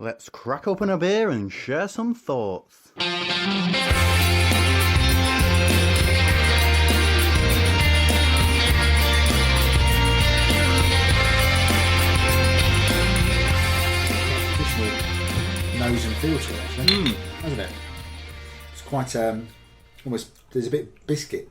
Let's crack open a beer and share some thoughts. Nose and feel to it, actually, hasn't it? It's quite almost. There's a bit biscuit.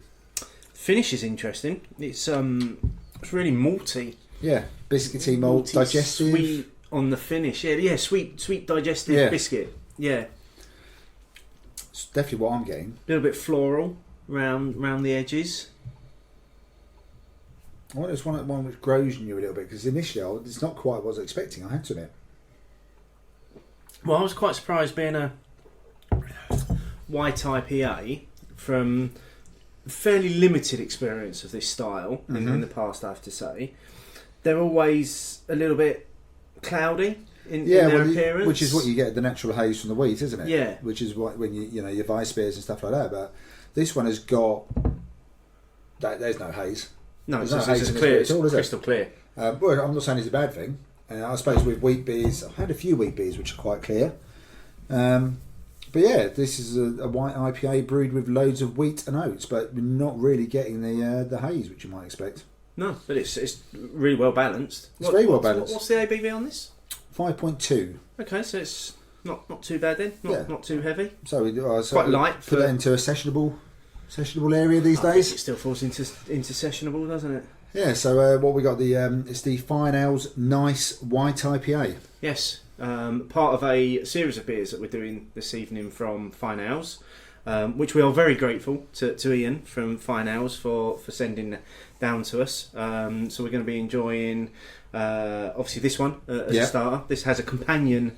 Finish is interesting. It's really malty. Yeah, biscuity malt, Malty, digestive. sweet on the finish. Yeah, sweet digestive biscuit. Yeah, It's definitely what I'm getting. a little bit floral round the edges. I want this one which grows in you a little bit because initially it's not quite what I was expecting. I had to admit. Well, I was quite surprised being a white IPA from fairly limited experience of this style in the past, I have to say. They're always a little bit cloudy in their appearance. Which is what you get the natural haze from the wheat, isn't it? Yeah. Which is what when you know your Vice beers and stuff like that. But this one has got there's no haze. No, it's clear. It's crystal clear. Well, I'm not saying it's a bad thing. I suppose with wheat beers, I've had a few wheat beers which are quite clear. But yeah, this is a white IPA brewed with loads of wheat and oats, but we're not really getting the haze which you might expect. No, but it's really well balanced. It's very well balanced. What's the ABV on this? 5.2. Okay, so it's not too bad then. Not too heavy. So Quite light. Put that into a sessionable area these days. It still falls into sessionable, doesn't it? Yeah. So what we got it's the Fyne Ales Nice White IPA. Yes, part of a series of beers that we're doing this evening from Fyne Ales, which we are very grateful to Ian from Fyne Ales for sending down to us. So we're going to be enjoying obviously this one as a starter. This has a companion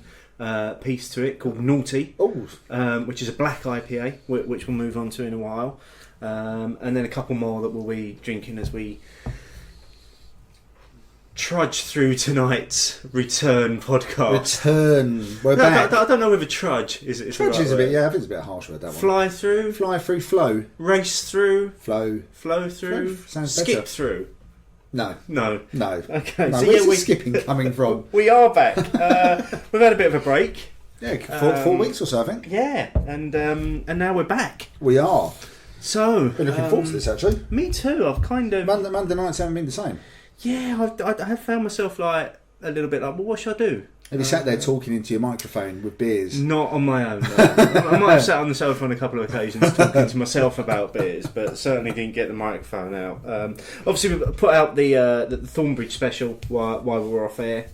piece to it called Naughty, which is a black IPA, which we'll move on to in a while, and then a couple more that we'll be drinking as we trudge through tonight's return podcast. We're back. I don't know whether trudge is Trudge is a bit. word. Yeah, I think it's a bit harsh with that one. Fly through, Flow. race through, Flow. flow through, Sounds skip better. through. No. Okay, No, so where's yeah, the skipping coming from? we are back. We've had a bit of a break. Yeah, 4 weeks or so, I think. Yeah, and now we're back. We are. So Been looking forward to this, actually. Me too. I've kind of Monday nights haven't been the same. Yeah, I have found myself like a little bit like, well, what should I do? Have you sat there talking into your microphone with beers? Not on my own. No. I might have sat on the sofa on a couple of occasions talking to myself about beers, but certainly didn't get the microphone out. Obviously, we put out the Thornbridge special while we were off air,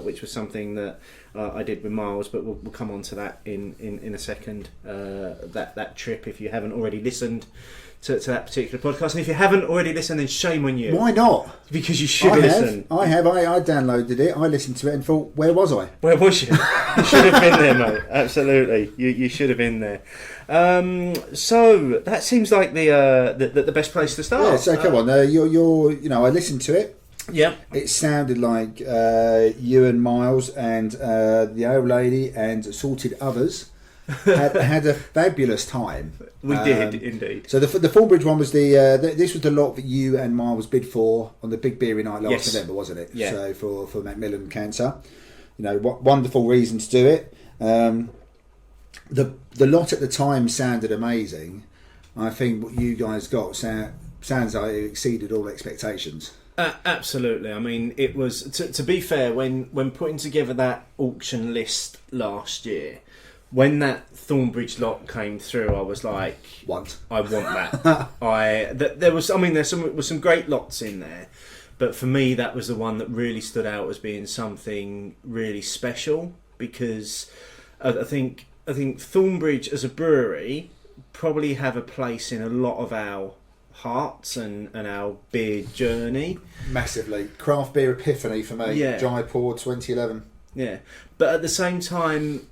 which was something that I did with Miles, but we'll come on to that in a second. That trip, if you haven't already listened to that particular podcast, and if you haven't already listened, then shame on you. Why not? Because you should listen. I downloaded it, I listened to it and thought, where was I? Where was you? You should have been there, mate. Absolutely, you should have been there. So that seems like the best place to start. Yeah, so come on, I listened to it. Yeah, it sounded like you and Miles and the old lady and assorted others had a fabulous time. We did indeed. So the Thornbridge one was this was the lot that you and Miles bid for on the big beery night last November, wasn't it? Yeah. So for Macmillan Cancer, what wonderful reason to do it. The lot at the time sounded amazing. I think what you guys got sounds like it exceeded all expectations. Absolutely. I mean, it was to be fair when putting together that auction list last year. When that Thornbridge lot came through, I was like, I want that. There was some great lots in there, but for me, that was the one that really stood out as being something really special because I think Thornbridge as a brewery probably have a place in a lot of our hearts and our beer journey. Massively. Craft beer epiphany for me. Yeah. Jaipur 2011. Yeah, but at the same time,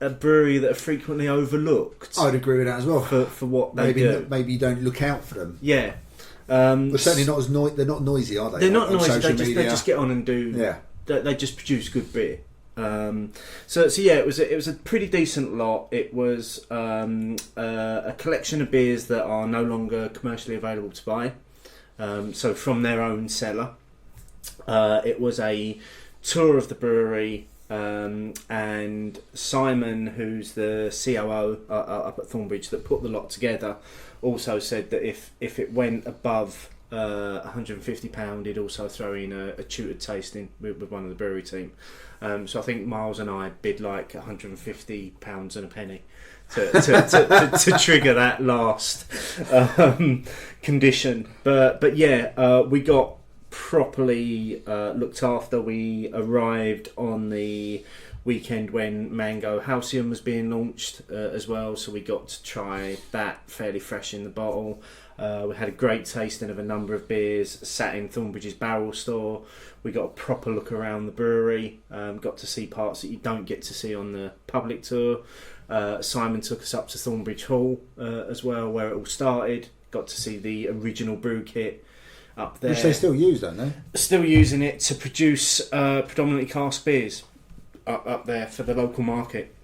a brewery that are frequently overlooked. I'd agree with that as well. For what they do. Maybe you don't look out for them. Yeah. They're certainly not as they're not noisy, are they? They're not noisy. They Media. just get on and do. Yeah. They just produce good beer. So yeah, it was a pretty decent lot. It was a collection of beers that are no longer commercially available to buy. So from their own cellar. It was a tour of the brewery And Simon, who's the COO up at Thornbridge that put the lot together, also said that if it went above £150, he'd also throw in a tutored tasting with one of the brewery team. So I think Miles and I bid like £150 and a penny to trigger that last condition. But yeah, we got properly looked after. We arrived on the weekend when Mango Halcyon was being launched as well, so we got to try that fairly fresh in the bottle. We had a great tasting of a number of beers, sat in Thornbridge's barrel store. We got a proper look around the brewery, got to see parts that you don't get to see on the public tour. Simon took us up to Thornbridge Hall as well, where it all started. Got to see the original brew kit up there. Which they still use, don't they? Still using it to produce predominantly cask beers up there for the local market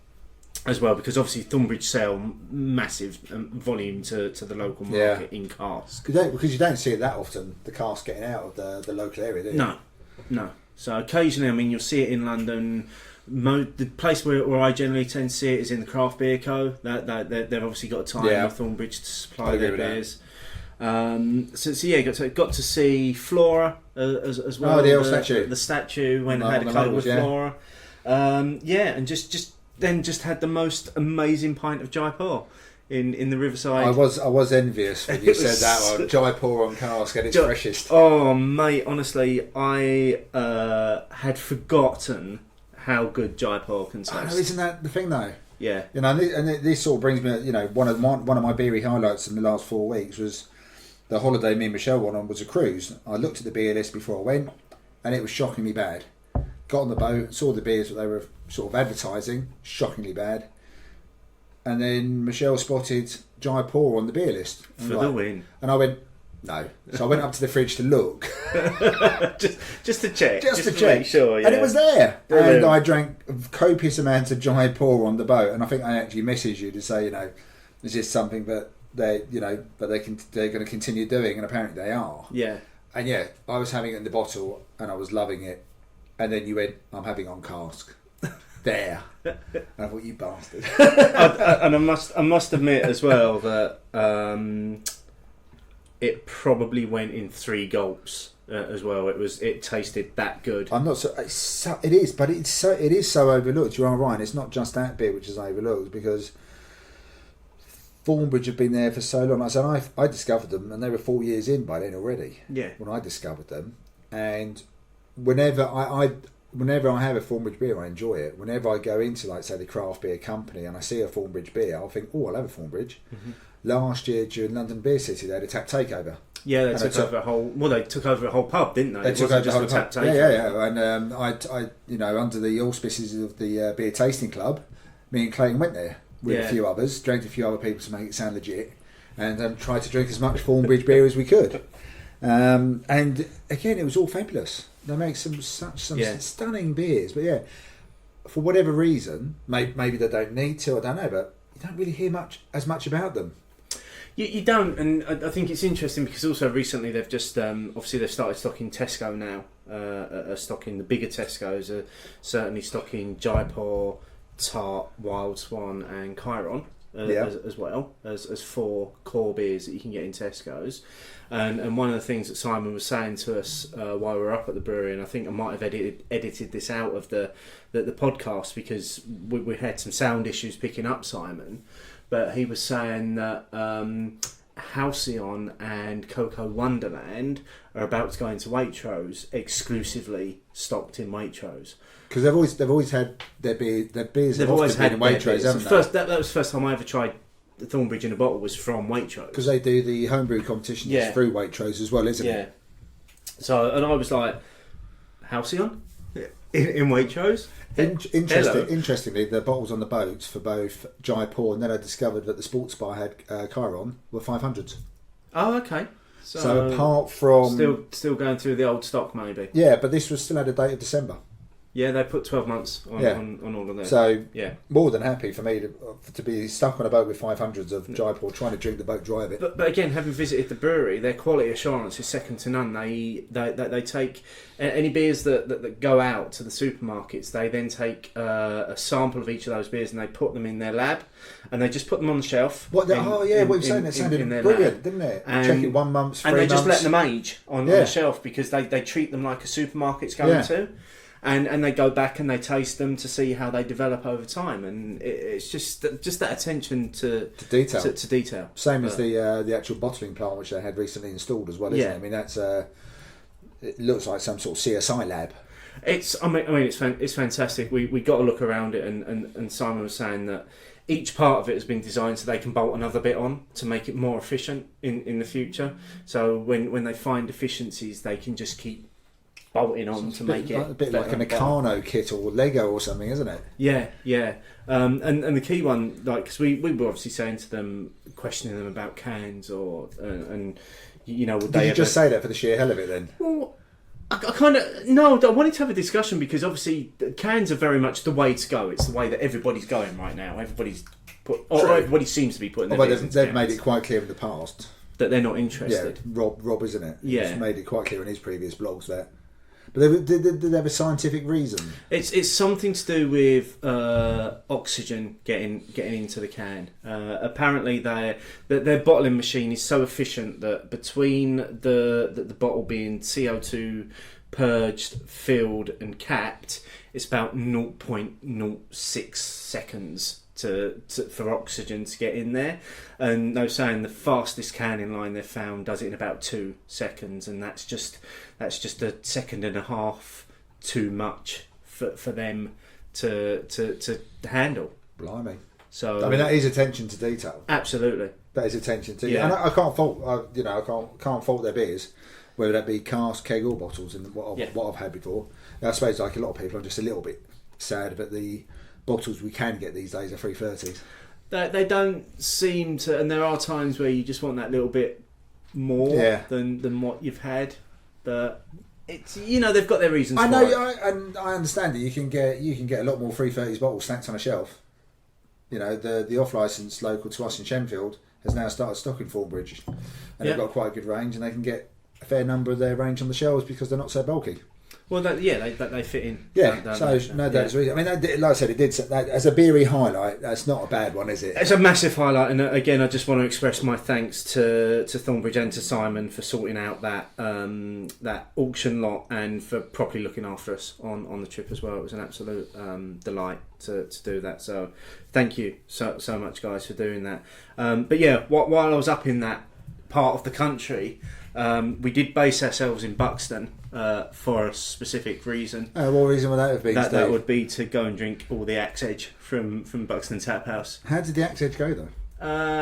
as well, because obviously Thornbridge sell massive volume to the local market in cask. Because you don't see it that often, the cask getting out of the local area, do you? No. So occasionally, I mean, you'll see it in London. The place where I generally tend to see it is in the Craft Beer Co. They've obviously got a tie with Thornbridge to supply their beers. So yeah, got to see Flora as well. Oh, the old statue. The statue when I had a coat with Flora. And just had the most amazing pint of Jaipur in the Riverside. I was envious when you said that one. Jaipur on cask at its freshest. Oh mate, honestly, I had forgotten how good Jaipur can taste. Oh, no, isn't that the thing though? Yeah. You know, and this sort of brings me, you know, one of my beery highlights in the last 4 weeks was the holiday me and Michelle went on was a cruise. I looked at the beer list before I went, and it was shockingly bad. Got on the boat, saw the beers that they were sort of advertising, shockingly bad. And then Michelle spotted Jaipur on the beer list. For the win. And I went, no. So I went up to the fridge to look. just to check. Just to check. Make sure, yeah. And it was there. Brilliant. And I drank copious amounts of Jaipur on the boat. And I think I actually messaged you to say, you know, this is something that they're going to continue doing. And apparently they are. Yeah. And yeah, I was having it in the bottle and I was loving it. And then you went, I'm having on cask. There. And I thought, you bastard. And I must admit as well that it probably went in 3 gulps as well. It tasted that good. I'm not so. It is, but it is so overlooked. You are right. It's not just that bit which is overlooked, because Thornbridge have been there for so long. I said I discovered them, and they were 4 years in by then already. Yeah. When I discovered them, and whenever I have a Thornbridge beer, I enjoy it. Whenever I go into, like, say, the craft beer company and I see a Thornbridge beer, I'll think, oh, I'll have a Thornbridge. Mm-hmm. Last year during London Beer City, they had a tap takeover. Yeah, they took over a whole pub, didn't they? They took over the whole tap takeover. Yeah. And I under the auspices of the Beer Tasting Club, me and Clayton went there with a few others, drank a few other people to make it sound legit, and tried to drink as much Thornbridge beer as we could. And again, it was all fabulous. They make some stunning beers, but yeah, for whatever reason, maybe they don't need to. I don't know, but you don't really hear as much about them. You don't, and I think it's interesting because also recently they've just obviously they've started stocking Tesco now. Are stocking the bigger Tesco's, are certainly stocking Jaipur, Tart, Wild Swan, and Chiron. As well as 4 core beers that you can get in Tesco's, and one of the things that Simon was saying to us while we were up at the brewery, and I think I might have edited this out of the podcast because we had some sound issues picking up Simon, but he was saying that Halcyon and Cocoa Wonderland are about to go into Waitrose, exclusively stocked in Waitrose. Because they've always had their beers. They've always had in Waitrose, haven't they? That was the first time I ever tried the Thornbridge in a bottle, was from Waitrose. Because they do the homebrew competitions through Waitrose as well, isn't it? Yeah. So, and I was like, Halcyon in Waitrose. Interestingly, the bottles on the boats for both Jaipur, and then I discovered that the sports bar had Chiron, were 500s. Oh, okay. So apart from still going through the old stock, maybe. Yeah, but this was still had a date of December. Yeah, they put 12 months on all of them. So, more than happy for me to be stuck on a boat with 500s of Jaipur, trying to drink the boat dry of it. But again, having visited the brewery, their quality assurance is second to none. They take any beers that go out to the supermarkets. They then take a sample of each of those beers and they put them in their lab, and they just put them on the shelf. What you were saying, that sounded brilliant, didn't it? And check it 1 month, 3 months. And they just let them age on the shelf because they treat them like a supermarket's going to. And they go back and they taste them to see how they develop over time, and it's just that attention to detail. To detail. Same as the actual bottling plant which they had recently installed as well, isn't it? I mean, that's it looks like some sort of CSI lab. It's fantastic. We got a look around it, and Simon was saying that each part of it has been designed so they can bolt another bit on to make it more efficient in the future. So when they find efficiencies, they can just keep bolting on to make it a bit like a Meccano kit or Lego or something, isn't it? Yeah. And the key one, like, because we were obviously saying to them, questioning them about cans or would they just say that for the sheer hell of it then? Well, I kind of no. I wanted to have a discussion because obviously cans are very much the way to go. It's the way that everybody's going right now. Everybody seems to be putting. They've made it quite clear in the past that they're not interested. Yeah, Rob, isn't it? Yeah, he's made it quite clear in his previous blogs that. But did they have a scientific reason? It's something to do with oxygen getting into the can. Apparently, their bottling machine is so efficient that between the bottle being CO2 purged, filled, and capped, it's about 0.06 seconds for oxygen to get in there. And they were saying the fastest canning line they've found does it in about 2 seconds, and that's just a second and a half too much for them to handle. Blimey! So I mean, that is attention to detail. Absolutely, that is attention to. Yeah. And I can't fault. I can't fault their beers, whether that be cask, keg, or bottles. And what I've had before. I suppose, like a lot of people, I'm just a little bit sad that the bottles we can get these days are 330s. They don't seem to, and there are times where you just want that little bit more than what you've had. But it's they've got their reasons. I know, and I understand that you can get a lot more 330s bottles stacked on a shelf. The off license local to us in Shenfield has now started stocking Thornbridge, and they've got quite a good range, and they can get a fair number of their range on the shelves because they're not so bulky. Well, they fit in. Yeah, so no doubt it's reason. I mean, like I said, it did that as a beery highlight. That's not a bad one, is it? It's a massive highlight, and again, I just want to express my thanks to Thornbridge and to Simon for sorting out that auction lot and for properly looking after us on the trip as well. It was an absolute delight to do that. So, thank you so much, guys, for doing that. But yeah, while I was up in that part of the country, we did base ourselves in Buxton. For a specific reason. What reason would that have been? That would be to go and drink all the Axe Edge from Buxton Tap House. How did the Axe Edge go though?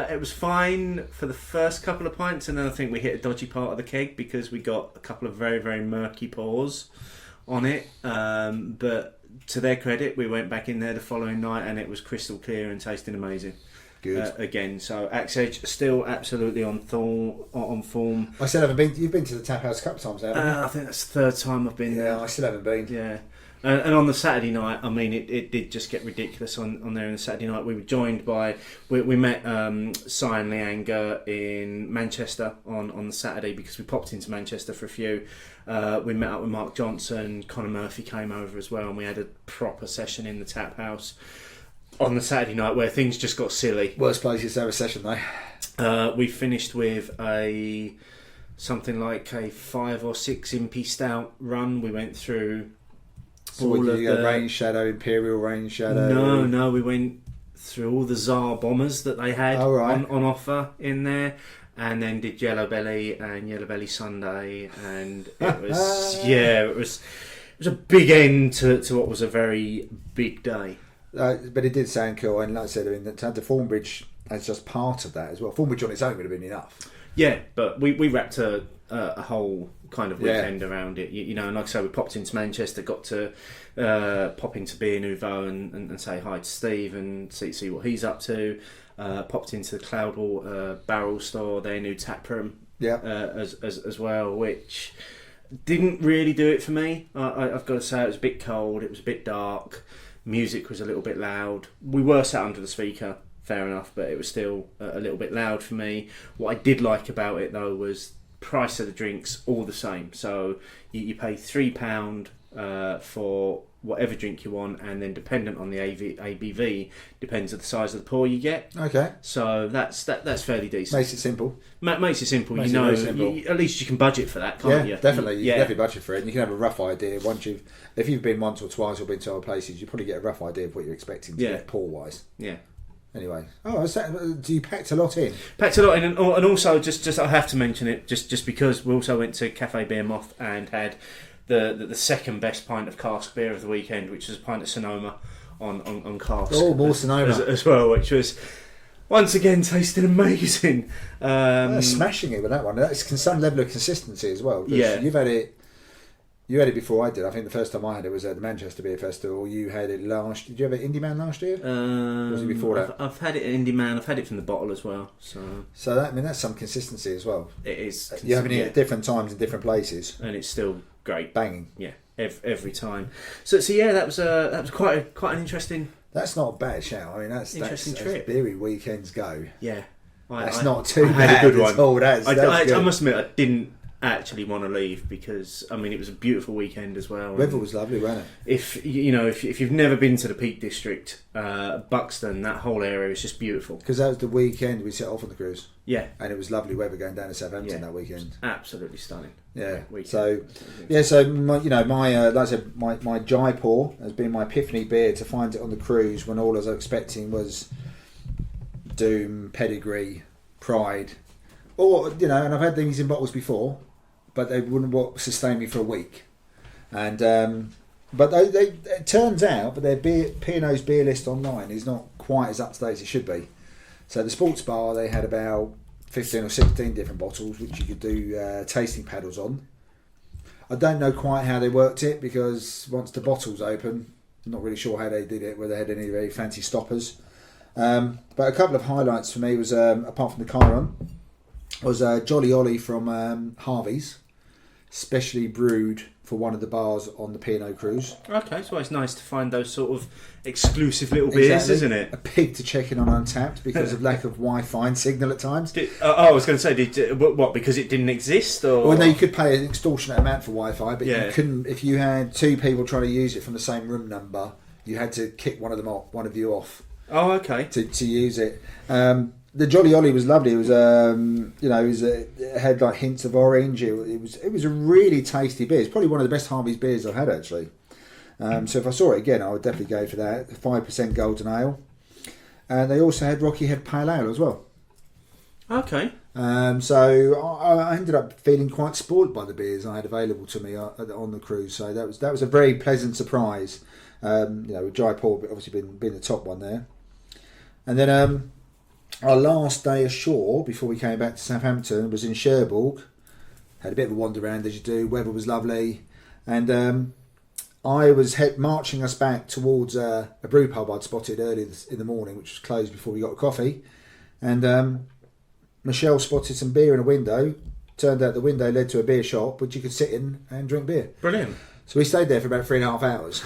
It was fine for the first couple of pints, and then I think we hit a dodgy part of the keg because we got a couple of very, very murky pours on it. But to their credit, we went back in there the following night, and it was crystal clear and tasting amazing. Good. Again, so Axe Edge still absolutely on form. I still haven't been. You've been to the Tap House a couple of times, haven't you? I think that's the third time I've been there. Yeah, I still haven't been. Yeah. And on the Saturday night, I mean, it did just get ridiculous on there on the Saturday night. We were joined by... We met Cy and Leanger in Manchester on the Saturday because we popped into Manchester for a few. We met up with Mark Johnson. Connor Murphy came over as well, and we had a proper session in the Tap House on the Saturday night where things just got silly. Worst places to have a session though. We finished with something like a 5 or 6 Impy Stout run. We went through all of the Rain Shadow, Imperial Rain Shadow. No, we went through all the Tsar bombers that they had on offer in there, and then did Yellow Belly and Yellow Belly Sunday, and it was it was a big end to what was a very big day. But it did sound cool, and like I said, I mean, to have the Thornbridge as just part of that as well. Thornbridge on its own would have been enough. Yeah, but we wrapped a whole kind of weekend around it, and like I say, we popped into Manchester, got to pop into Beer Nouveau and say hi to Steve and see what he's up to. Popped into the Cloudwater Barrel Store, their new tap room, as well, which Didn't really do it for me. I've got to say, it was a bit cold. It was a bit dark. Music was a little bit loud. We were sat under the speaker, fair enough, but it was still a little bit loud for me. What I did like about it though was price of the drinks all the same. So you pay £3 for whatever drink you want, and then dependent on the ABV, depends on the size of the pour you get. Okay. So that's fairly decent. Makes it simple. Makes it simple. Makes you it know, very simple. at least you can budget for that, can't you? Definitely. You can definitely budget for it, and you can have a rough idea if you've been once or twice or been to other places, you probably get a rough idea of what you're expecting to get pour wise. Yeah. Anyway, so you packed a lot in? Packed a lot in, and also just I have to mention it just because we also went to Cafe Beer Moth and had the second best pint of cask beer of the weekend, which was a pint of Sonoma on cask. Oh, more Sonoma as well, which was once again tasted amazing. Smashing it with that one. That's some level of consistency as well. Yeah, you had it before I did. I think the first time I had it was at the Manchester Beer Festival. You had it last. Did you have it at Indie Man last year? Or was it before that? I've had it at Indie Man. I've had it from the bottle as well. So that, that's some consistency as well. It is. You're having it at different times in different places, and it's still great. Banging. Yeah, every time. So yeah, that was quite an interesting. That's not a bad shout. I mean, that's interesting trip. As beery weekends go. Yeah, that's not too bad. Had a good one. All. That's I must admit, I didn't actually want to leave because it was a beautiful weekend as well. Weather was lovely, wasn't it? If you've never been to the Peak District, Buxton, that whole area is just beautiful. Because that was the weekend we set off on the cruise. Yeah, and it was lovely weather going down to Southampton that weekend. Absolutely stunning. Yeah. Weekend. So my like I said, my Jaipur has been my epiphany beer to find it on the cruise when all I was expecting was Doom, Pedigree, Pride, or and I've had these in bottles before, but they wouldn't sustain me for a week. And but they it turns out that their P&O's beer list online is not quite as up to date as it should be. So the sports bar, they had about 15 or 16 different bottles which you could do tasting paddles on. I don't know quite how they worked it because once the bottle's open, I'm not really sure how they did it, whether they had any very fancy stoppers. But a couple of highlights for me was, apart from the Chiron, was Jolly Ollie from Harvey's, specially brewed for one of the bars on the P&O cruise. Okay, so it's nice to find those sort of exclusive little beers, isn't it? A pig to check in on Untapped because of lack of Wi-Fi signal at times. I was going to say, what, because it didn't exist? Or? Well, no, you could pay an extortionate amount for Wi-Fi, but you couldn't. If you had two people trying to use it from the same room number, you had to kick one of you off. Oh, okay. To use it. The Jolly Ollie was lovely. It was, it had like hints of orange. It was a really tasty beer. It's probably one of the best Harvey's beers I've had actually. So if I saw it again, I would definitely go for that. 5% golden ale, and they also had Rocky Head Pale Ale as well. Okay. So I ended up feeling quite spoiled by the beers I had available to me on the cruise. So that was a very pleasant surprise. With Jaipur obviously being the top one there, and then. Our last day ashore before we came back to Southampton was in Cherbourg. Had a bit of a wander around as you do. Weather was lovely, and I was marching us back towards a brew pub I'd spotted early in the morning, which was closed before we got a coffee. And Michelle spotted some beer in a window. Turned out the window led to a beer shop, which you could sit in and drink beer. Brilliant. So we stayed there for about 3.5 hours.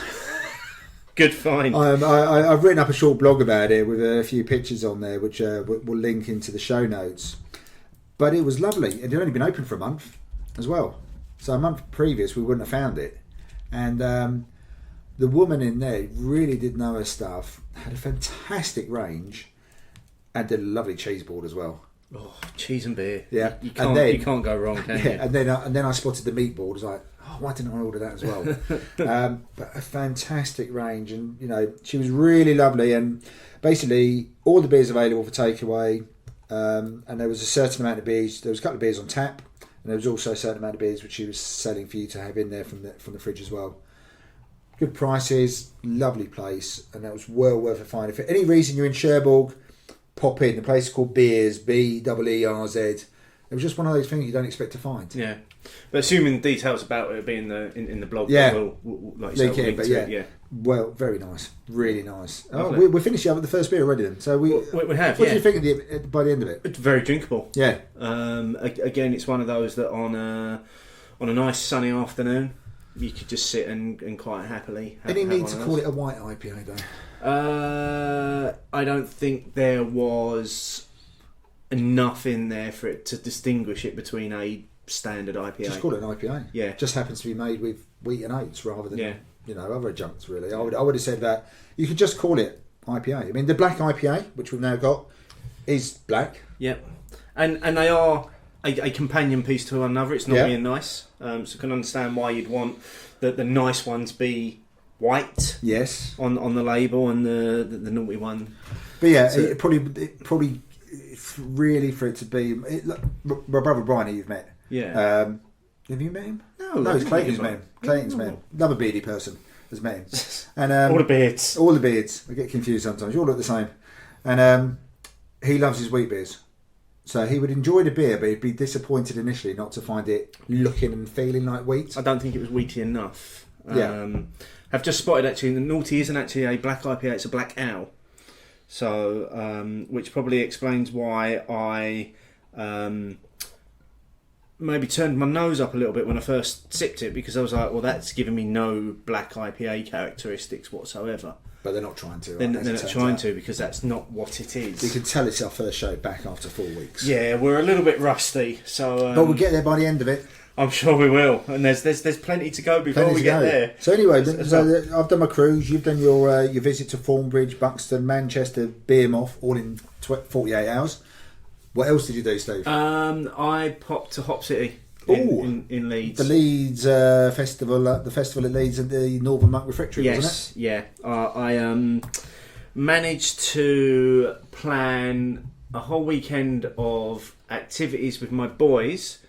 Good find. I've written up a short blog about it with a few pictures on there, which we'll link into the show notes. But it was lovely, and it had only been open for a month as well. So a month previous, we wouldn't have found it. And the woman in there really did know her stuff, had a fantastic range, and did a lovely cheese board as well. Oh, cheese and beer. Yeah, you can't go wrong, can you? And then I spotted the meat board. I was like, oh, why didn't I order that as well? But a fantastic range, and she was really lovely. And basically, all the beers available for takeaway, and there was a certain amount of beers. There was a couple of beers on tap, and there was also a certain amount of beers which she was selling for you to have in there from the fridge as well. Good prices, lovely place, and that was well worth a find. If for any reason you're in Cherbourg, pop in. The place is called Beerz, Beerz. It was just one of those things you don't expect to find. Yeah, but assuming details about it being in the blog, we'll like you said, yeah. Well, very nice, really nice. Lovely. We're finishing up with the first beer already then. So we have. What do you think by the end of it? It's very drinkable. Yeah. Again, it's one of those that on a nice sunny afternoon, you could just sit and quite happily have, Any have need one to of call those. it a white IPA though? I don't think there was enough in there for it to distinguish it between a standard IPA. Just call it an IPA. Yeah. It just happens to be made with wheat and oats rather than Yeah. other adjuncts really. I would have said that you could just call it IPA. I mean the black IPA, which we've now got, is black. Yep. And they are a companion piece to one another. It's not being nice. So I can understand why you'd want the nice ones be white. Yes. On the label and the naughty one. But yeah, it probably it's really for it to be. Look, my brother Brian, who you've met. Yeah. Have you met him? No, it's Clayton's met him. Clayton's met him. Another beardy person has met him. And all the beards. All the beards. I get confused sometimes. You all look the same. And he loves his wheat beers. So he would enjoy the beer, but he'd be disappointed initially not to find it looking and feeling like wheat. I don't think it was wheaty enough. Yeah. I've just spotted actually the naughty isn't actually a black IPA, it's a black ale. So, which probably explains why I maybe turned my nose up a little bit when I first sipped it, because I was like, well, that's giving me no black IPA characteristics whatsoever. But they're not trying to. They're not trying to, because that's not what it is. You can tell it's our first show back after 4 weeks. Yeah, we're a little bit rusty, so. But we'll get there by the end of it. I'm sure we will, and there's plenty to go before we get there. So anyway, I've done my cruise. You've done your visit to Thornbridge, Buxton, Manchester, Beermoth, all in 48 hours. What else did you do, Steve? I popped to Hop City in Leeds. The Leeds festival, the festival at Leeds at the Northern Monk Refectory, wasn't it? Yeah. I managed to plan a whole weekend of activities with my boys,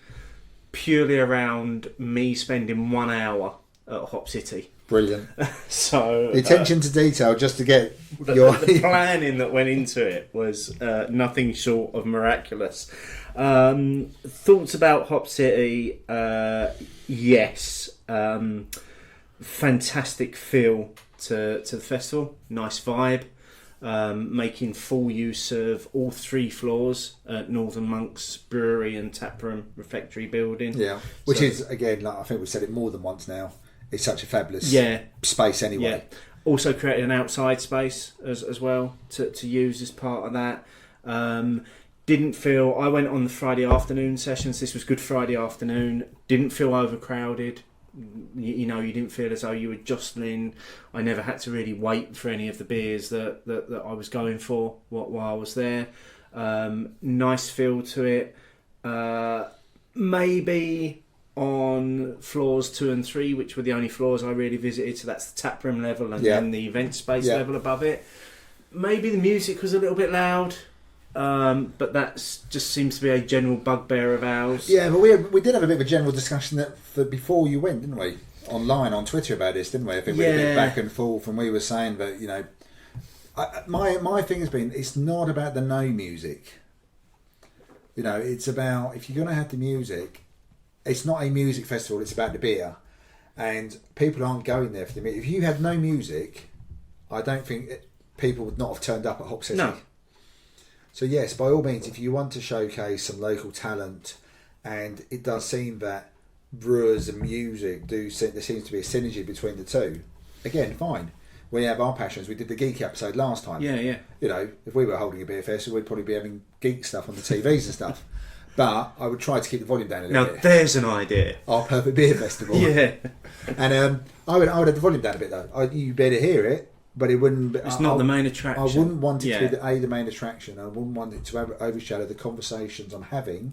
purely around me spending 1 hour at Hop City. Brilliant. So the attention to detail just to get the planning that went into it was nothing short of miraculous. Thoughts about Hop City? Yes. Fantastic feel to the festival. Nice vibe. Making full use of all 3 floors at Northern Monk's brewery and taproom refectory building. Yeah, which is, again, like I think we've said it more than once now, it's such a fabulous space anyway. Yeah. Also created an outside space as well to use as part of that. Didn't feel... I went on the Friday afternoon sessions. This was Good Friday afternoon. Didn't feel overcrowded. You know, you didn't feel as though you were jostling. I never had to really wait for any of the beers that I was going for while I was there. Nice feel to it. Maybe on floors 2 and 3, which were the only floors I really visited, so that's the taproom level and then the event space level above it. Maybe the music was a little bit loud. But that just seems to be a general bugbear of ours. Yeah, but we did have a bit of a general discussion before you went, didn't we? Online on Twitter about this, didn't we? I think we went a bit back and forth, and we were saying that, you know, my thing has been, it's not about the no music. You know, it's about, if you're going to have the music, it's not a music festival, it's about the beer, and people aren't going there for the music. If you had no music, I don't think people would not have turned up at Hop City. No. So yes, by all means, if you want to showcase some local talent, and it does seem that brewers and music there seems to be a synergy between the two. Again, fine. We have our passions. We did the geek episode last time. Yeah. You know, if we were holding a beer festival, we'd probably be having geek stuff on the TVs and stuff. But I would try to keep the volume down a little bit. Now there's an idea. Our perfect beer festival. Yeah. And I would have the volume down a bit though. You better hear it. But it wouldn't be... It's not the main attraction. I wouldn't want it to be the main attraction. I wouldn't want it to overshadow the conversations I'm having.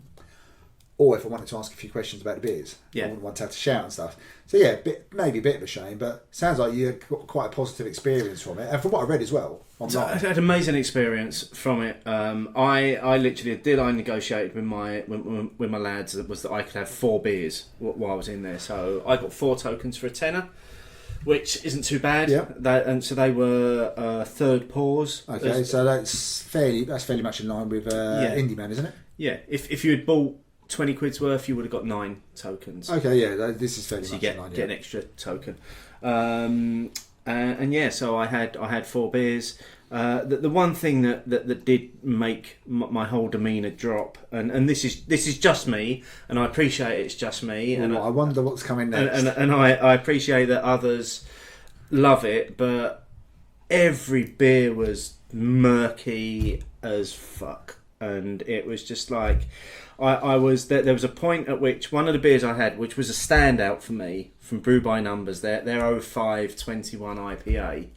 Or if I wanted to ask a few questions about the beers. I wouldn't want to have to shout and stuff. So yeah, maybe a bit of a shame, but sounds like you had quite a positive experience from it. And from what I read as well. I had an amazing experience from it. I literally, a deal I negotiated with my lads was that I could have 4 beers while I was in there. So I got 4 tokens for a tenner, which isn't too bad. Yeah. And so they were third pours. Okay, so that's fairly much in line with Indie Man, isn't it? Yeah. If you had bought 20 quid's worth, you would have got 9 tokens. Okay, yeah, this is fairly much in line. So you get an extra token. And yeah, so I had 4 beers. The one thing that did make my whole demeanour drop, and this is just me, and I appreciate it's just me. Well, And I wonder what's coming next. And I appreciate that others love it, but every beer was murky as fuck, and it was just like I was there was a point at which one of the beers I had, which was a standout for me from Brew by Numbers, their 0521 IPA,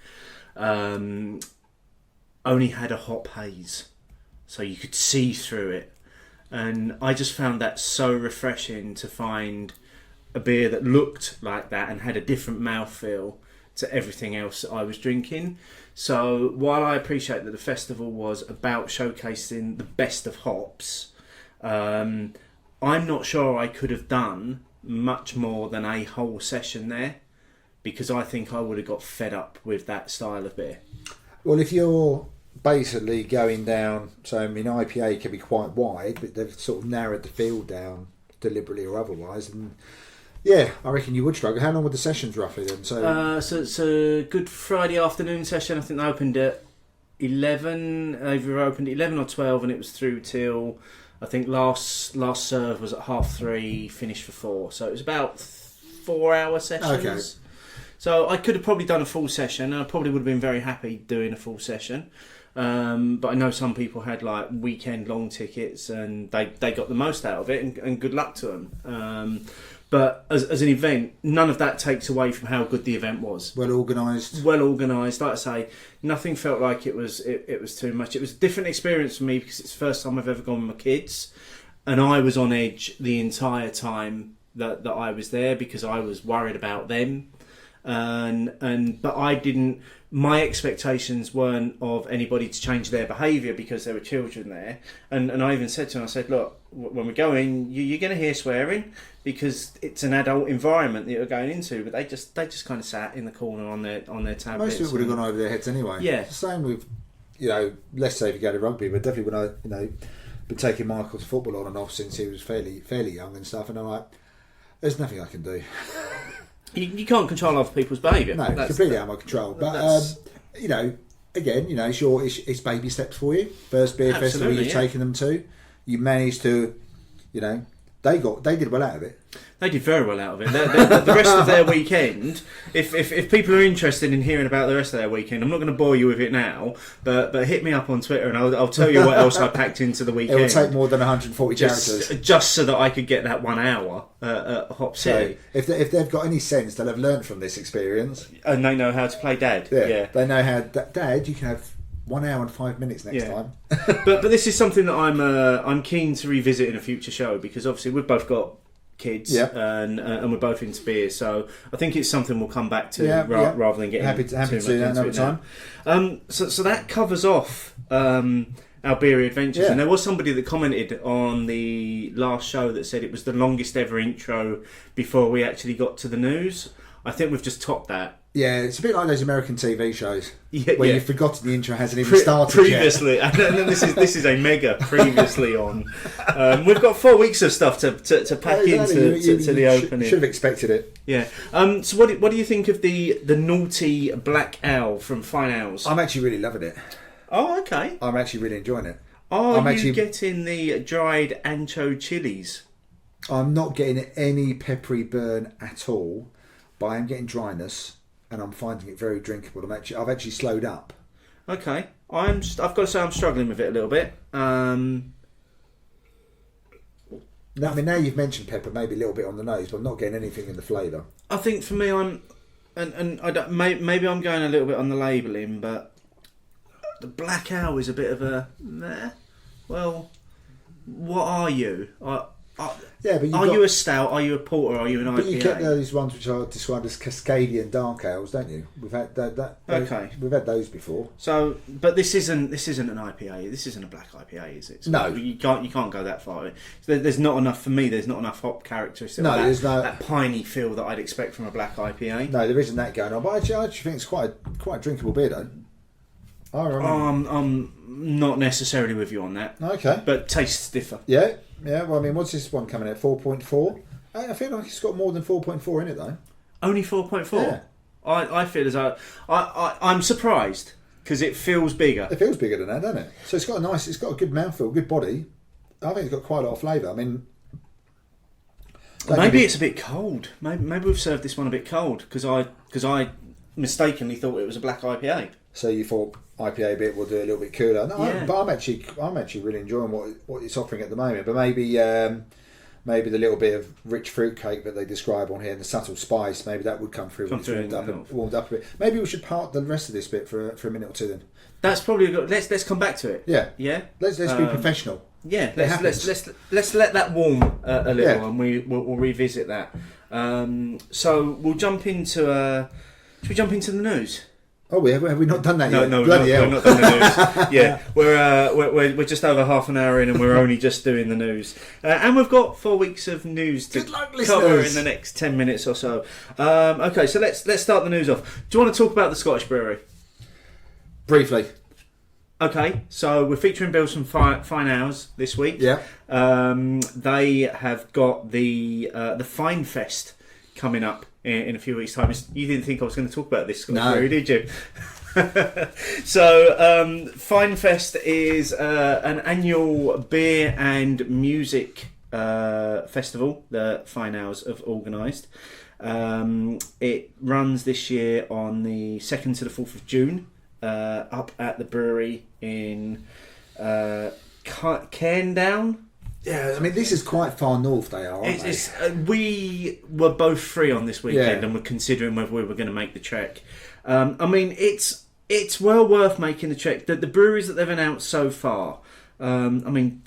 only had a hop haze, so you could see through it, and I just found that so refreshing to find a beer that looked like that and had a different mouthfeel to everything else that I was drinking. So while I appreciate that the festival was about showcasing the best of hops, I'm not sure I could have done much more than a whole session there, because I think I would have got fed up with that style of beer. Well, if you're basically going down, so I mean IPA can be quite wide, but they've sort of narrowed the field down deliberately or otherwise, and yeah, I reckon you would struggle. How long were the sessions roughly then? So it's a good Friday afternoon session. I think they opened at 11. They either opened at 11 or 12, and it was through till, I think last serve was at 3:30, finished for 4. So it was about 4-hour sessions. Okay. So I could have probably done a full session, and I probably would have been very happy doing a full session. But I know some people had like weekend long tickets, and they got the most out of it, and good luck to them. But as an event, none of that takes away from how good the event was. Well organised. Well organised. Like I say, nothing felt like it was too much. It was a different experience for me because it's the first time I've ever gone with my kids, and I was on edge the entire time that I was there because I was worried about them. But I didn't. My expectations weren't of anybody to change their behaviour because there were children there. And I even said to them, I said, look, when we go in, you're going to hear swearing because it's an adult environment that you're going into. But they just kind of sat in the corner on their tablets. Most people would have gone over their heads anyway. Yeah. It's the same with, let's say if you go to rugby, but definitely when I, been taking Michael to football on and off since he was fairly young and stuff, and I'm like, there's nothing I can do. You can't control other people's behaviour. No, it's completely out of my control. But again, it's baby steps for you. First beer festival you've taken them to, you managed to, they did well out of it. They did very well out of it. The rest of their weekend, if people are interested in hearing about the rest of their weekend, I'm not going to bore you with it now, but hit me up on Twitter and I'll tell you what else I packed into the weekend. It will take more than 140 characters. Just so that I could get that 1 hour at Hop City. So if they've got any sense, they'll have learned from this experience. And they know how to play Dad. Yeah. They know how, Dad, you can have 1 hour and 5 minutes next time. but this is something that I'm keen to revisit in a future show because obviously we've both got kids and we're both into beer, so I think it's something we'll come back to rather than getting happy to do that another time. So that covers off our beer adventures, and there was somebody that commented on the last show that said it was the longest ever intro before we actually got to the news. I think we've just topped that. Yeah, it's a bit like those American TV shows where you've forgotten the intro hasn't even started previously. yet. And this is a mega previously on. We've got 4 weeks of stuff to pack into the opening. Should have expected it. Yeah. So what do you think of the naughty black ale from Fyne Ales? I'm actually really loving it. Oh, okay. I'm actually really enjoying it. Are you getting the dried ancho chilies? I'm not getting any peppery burn at all, but I am getting dryness. And I'm finding it very drinkable. I've actually slowed up. Okay, I've got to say I'm struggling with it a little bit. Now you've mentioned pepper, maybe a little bit on the nose, but I'm not getting anything in the flavour. I think for me, maybe I'm going a little bit on the labelling, but the black ale is a bit of a meh. Well, what are you? But are you a stout? Are you a porter? Are you an IPA? But you get those ones which are described as Cascadian dark ales, don't you? We've had we've had those before. So, but this isn't an IPA. This isn't a black IPA, is it? So no, you can't go that far. There's not enough for me. There's not enough hop characteristics. No, there's that piney feel that I'd expect from a black IPA. No, there isn't that going on. But I actually think it's quite a drinkable beer, though. I'm not necessarily with you on that. Okay, but tastes differ. Yeah. Well, I mean, what's this one coming at? 4.4. I feel like it's got more than 4.4 in it, though. Only 4.4. Yeah. I feel as though I'm surprised because it feels bigger. It feels bigger than that, doesn't it? So it's got a good mouthfeel, good body. I think it's got quite a lot of flavour. I mean, maybe it's a bit cold. Maybe we've served this one a bit cold because I mistakenly thought it was a black IPA. So you thought IPA bit will do a little bit cooler. No, Yeah. but I'm actually really enjoying what it's offering at the moment. But maybe the little bit of rich fruitcake that they describe on here and the subtle spice, maybe that would come through when it's warmed up a bit. Maybe we should park the rest of this bit for a minute or two then. That's probably a good. Let's come back to it. Yeah. Yeah. Let's be professional. Yeah. Let's let that warm a little, Yeah. and we'll revisit that. So we'll jump into. Should we jump into the news? Oh, have we not done that yet? No, Bloody hell. we're not done the news. Yeah, we're just over half an hour in, and we're only just doing the news. And we've got 4 weeks of news to cover in the next 10 minutes or so. Okay, so let's start the news off. Do you want to talk about the Scottish brewery? Briefly. Okay, so we're featuring Beerz from Fyne Ales this week. Yeah. They have got the Fyne Fest coming up in a few weeks' time. You didn't think I was going to talk about this Scottish brewery, did you? So, Fyne Fest is an annual beer and music festival that Fyne Ales have organised. It runs this year on the 2nd to the 4th of June up at the brewery in Cairndown. Yeah, I mean, this is quite far north they are, aren't they? We were both free on this weekend and we're considering whether we were going to make the trek. I mean, it's well worth making the trek. The breweries that they've announced so far, I mean,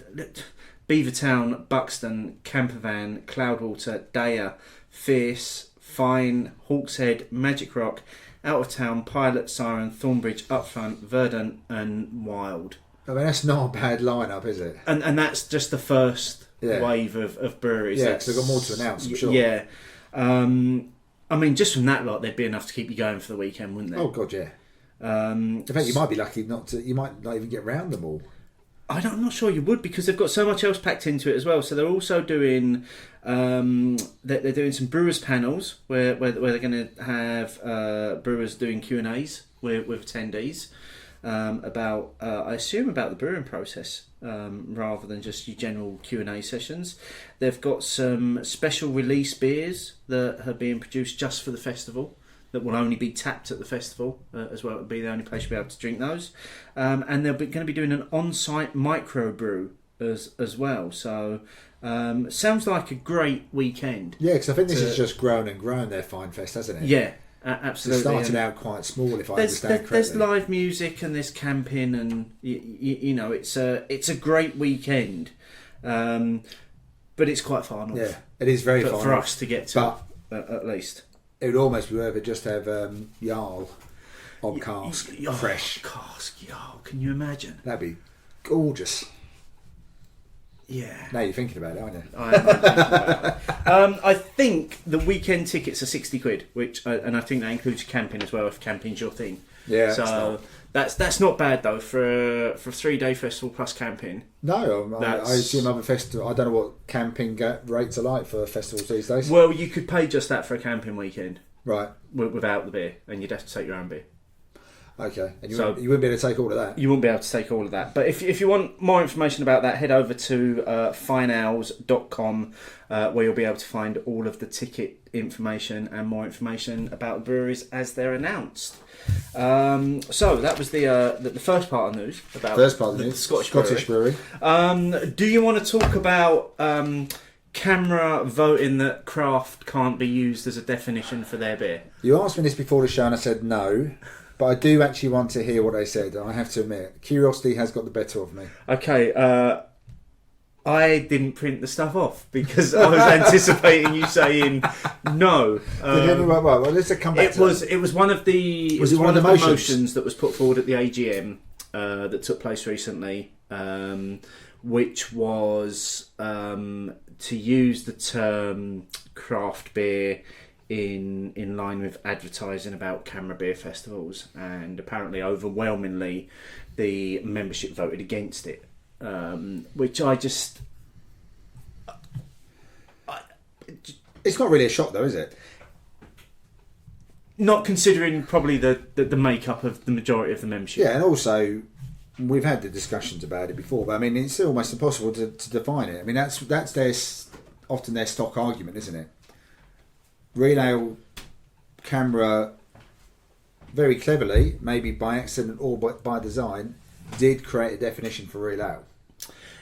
Beavertown, Buxton, Campervan, Cloudwater, Daya, Fierce, Fyne, Hawkshead, Magic Rock, Out of Town, Pilot, Siren, Thornbridge, Upfront, Verdant and Wild. I mean, that's not a bad lineup, is it? And that's just the first wave of breweries. Yeah, because they've got more to announce, I'm sure. Yeah. I mean, just from that lot, there'd be enough to keep you going for the weekend, wouldn't there? Oh, God, yeah. In fact, you might be lucky you might not even get round them all. I'm not sure you would because they've got so much else packed into it as well. So they're also doing they're doing some brewers panels where they're going to have brewers doing Q&As with attendees. About I assume about the brewing process rather than just your general Q&A sessions. They've got some special release beers that are being produced just for the festival that will only be tapped at the festival as well. It'll be the only place you'll be able to drink those. And they're going to be doing an on-site microbrew as well. So sounds like a great weekend. Yeah, because I think this has just grown and grown, their Fyne Fest, hasn't it? Yeah. Absolutely. It started out quite small, if I understand correctly. There's live music and there's camping, and you know it's a great weekend, but it's quite far north. Yeah, it is very far for us to get to, at least. It would almost be worth it just to have Jarl on cask, fresh. Cask Jarl, can you imagine? That'd be gorgeous. Yeah. Now you're thinking about it, aren't you? I am thinking about it. I think the weekend tickets are £60, and I think that includes camping as well, if camping's your thing. Yeah. So that's not bad though for a 3-day festival plus camping. No, I assume other festival. I don't know what camping rates are like for festivals these days. Well, you could pay just that for a camping weekend, right? Without the beer, and you'd have to take your own beer. Okay, and you wouldn't be able to take all of that? You wouldn't be able to take all of that. But if you want more information about that, head over to fyneales.com where you'll be able to find all of the ticket information and more information about the breweries as they're announced. So that was the first part of the news about the Scottish brewery. Do you want to talk about CAMRA voting that craft can't be used as a definition for their beer? You asked me this before the show and I said no. But I do actually want to hear what they said. I have to admit, curiosity has got the better of me. Okay, I didn't print the stuff off because I was anticipating you saying no. Well, let's come back. It was one of the motions that was put forward at the AGM that took place recently, which was to use the term craft beer in line with advertising about CAMRA beer festivals, and apparently overwhelmingly the membership voted against it, which it's not really a shock though, is it? Not considering probably the makeup of the majority of the membership. Yeah, and also we've had the discussions about it before, but I mean it's almost impossible to define it. I mean that's often their stock argument, isn't it? Real Ale Camera, very cleverly, maybe by accident or by design, did create a definition for real ale.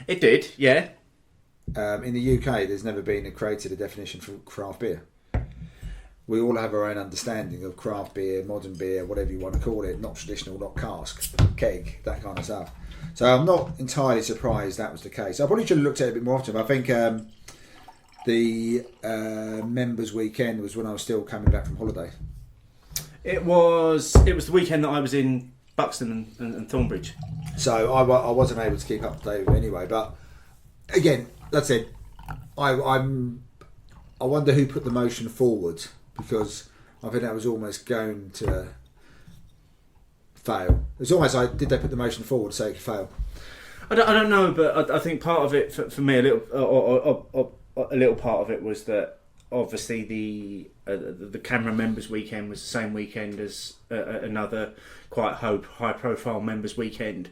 It did, yeah. In the UK, there's never been created a definition for craft beer. We all have our own understanding of craft beer, modern beer, whatever you want to call it, not traditional, not cask, keg, that kind of stuff. So I'm not entirely surprised that was the case. I probably should have looked at it a bit more often, but I think the members' weekend was when I was still coming back from holiday. It was the weekend that I was in Buxton and Thornbridge. So I wasn't able to keep up to date with it anyway. But again, that's it. I wonder who put the motion forward, because I think that was almost going to fail. It's almost like, did they put the motion forward so it could fail? I don't know, but I think part of it for me, a little part of it was that obviously the camera members weekend was the same weekend as another quite high profile members weekend,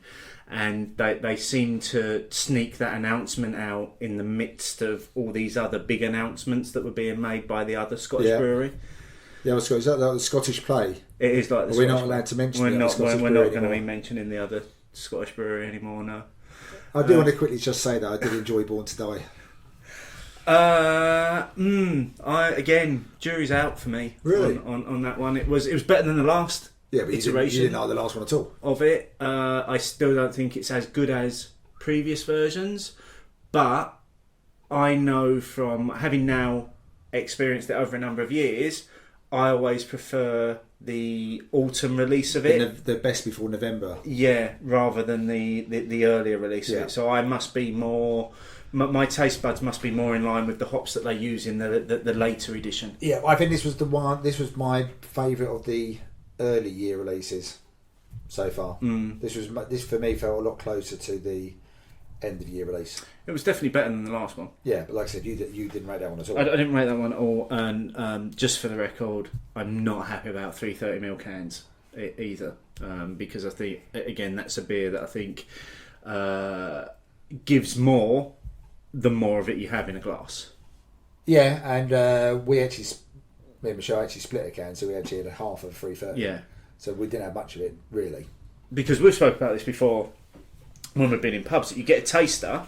and they seemed to sneak that announcement out in the midst of all these other big announcements that were being made by the other Scottish brewery. Yeah, is that the Scottish play? It is like the we're not allowed to mention. We're not going to be mentioning the other Scottish brewery anymore. No. I do want to quickly just say that I did enjoy Born to Die. Jury's out for me. Really? On that one, it was better than the last. Yeah, but iteration. You didn't like the last one at all. Of it. I still don't think it's as good as previous versions, but I know from having now experienced it over a number of years, I always prefer the autumn release of it. The best before November. Yeah, rather than the earlier release of it. So I must be more... My taste buds must be more in line with the hops that they use in the later edition. Yeah, I think this was the one. This was my favourite of the early year releases so far. This for me felt a lot closer to the end of year release. It was definitely better than the last one. Yeah, but like I said, you didn't rate that one at all. I didn't rate that one at all, and just for the record, I'm not happy about 330ml cans either, because I think again that's a beer that I think gives more the more of it you have in a glass. Yeah, and me and Michelle actually split a can, so we actually had a half of 330. Yeah. So we didn't have much of it, really. Because we've spoken about this before when we've been in pubs, that you get a taster,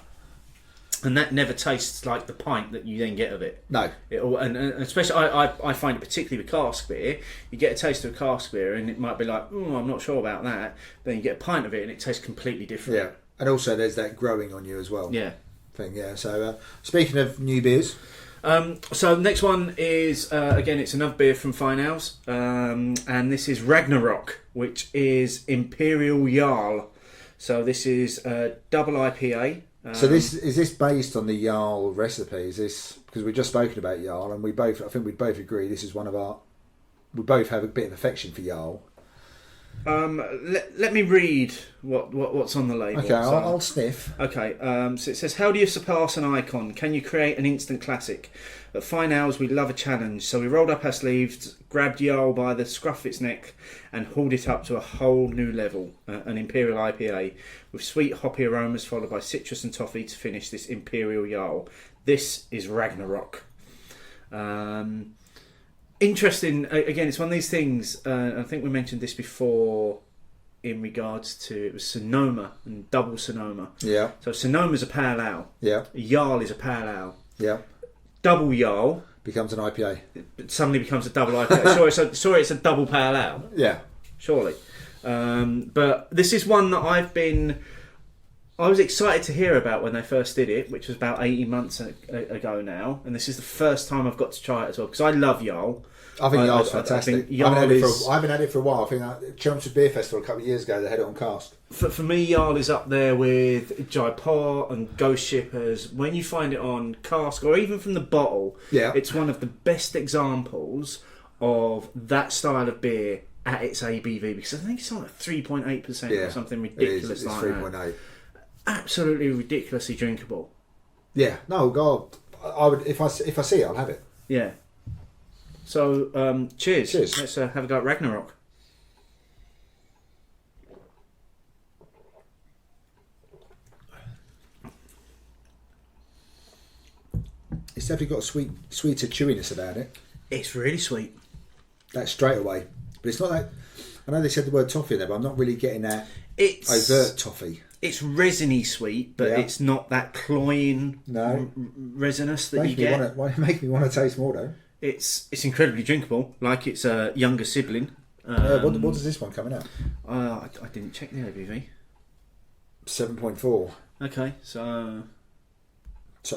and that never tastes like the pint that you then get of it. No. And especially, I find it particularly with cask beer, you get a taste of cask beer, and it might be like, I'm not sure about that. Then you get a pint of it, and it tastes completely different. Yeah. And also there's that growing on you as well. Yeah. Yeah, so speaking of new beers, so next one is again, it's another beer from Fyne Ales, and this is Ragnarok, which is Imperial Jarl. So this is a double IPA. So is this based on the Jarl recipe? Is this because we've just spoken about Jarl, and I think we both agree this is we both have a bit of affection for Jarl. Let me read what's on the label. Okay, I'll sniff. Okay, so it says, how do you surpass an icon? Can you create an instant classic? At Fyne Ales, we love a challenge, so we rolled up our sleeves, grabbed Jarl by the scruff of its neck, and hauled it up to a whole new level. An Imperial IPA with sweet hoppy aromas followed by citrus and toffee to finish this Imperial Jarl. This is Ragnarok. Interesting. Again, it's one of these things. I think we mentioned this before in regards to it was Sonoma and double Sonoma. Yeah. So Sonoma's a pale ale. Yeah. Jarl is a pale ale. Yeah. Double Jarl becomes an IPA. It suddenly becomes a double IPA. Sorry, it's a double pale ale. Yeah. Surely. But this is one that I was excited to hear about when they first did it, which was about 18 months ago now, and this is the first time I've got to try it as well, because I love Jarl. I think Jarl's fantastic. I haven't had it for a while. I think Cherbourg Beer Festival a couple of years ago, they had it on cask. For me, Jarl is up there with Jaipur and Ghost Shippers. When you find it on cask, or even from the bottle, it's one of the best examples of that style of beer at its ABV, because I think it's on like 3.8% or something ridiculous like 3.8. Absolutely ridiculously drinkable. Yeah, no, God, I would if I see it, I'll have it. Yeah. So, cheers. Cheers. Let's have a go at Ragnarok. It's definitely got a sweeter chewiness about it. It's really sweet. That's straight away. But it's not that... I know they said the word toffee there, but I'm not really getting that It's overt toffee. It's resiny sweet, but it's not that cloying resinous that you get. Why make me want to taste more though? It's incredibly drinkable, like it's a younger sibling. What does this one coming out? I didn't check the ABV. 7.4. Okay, so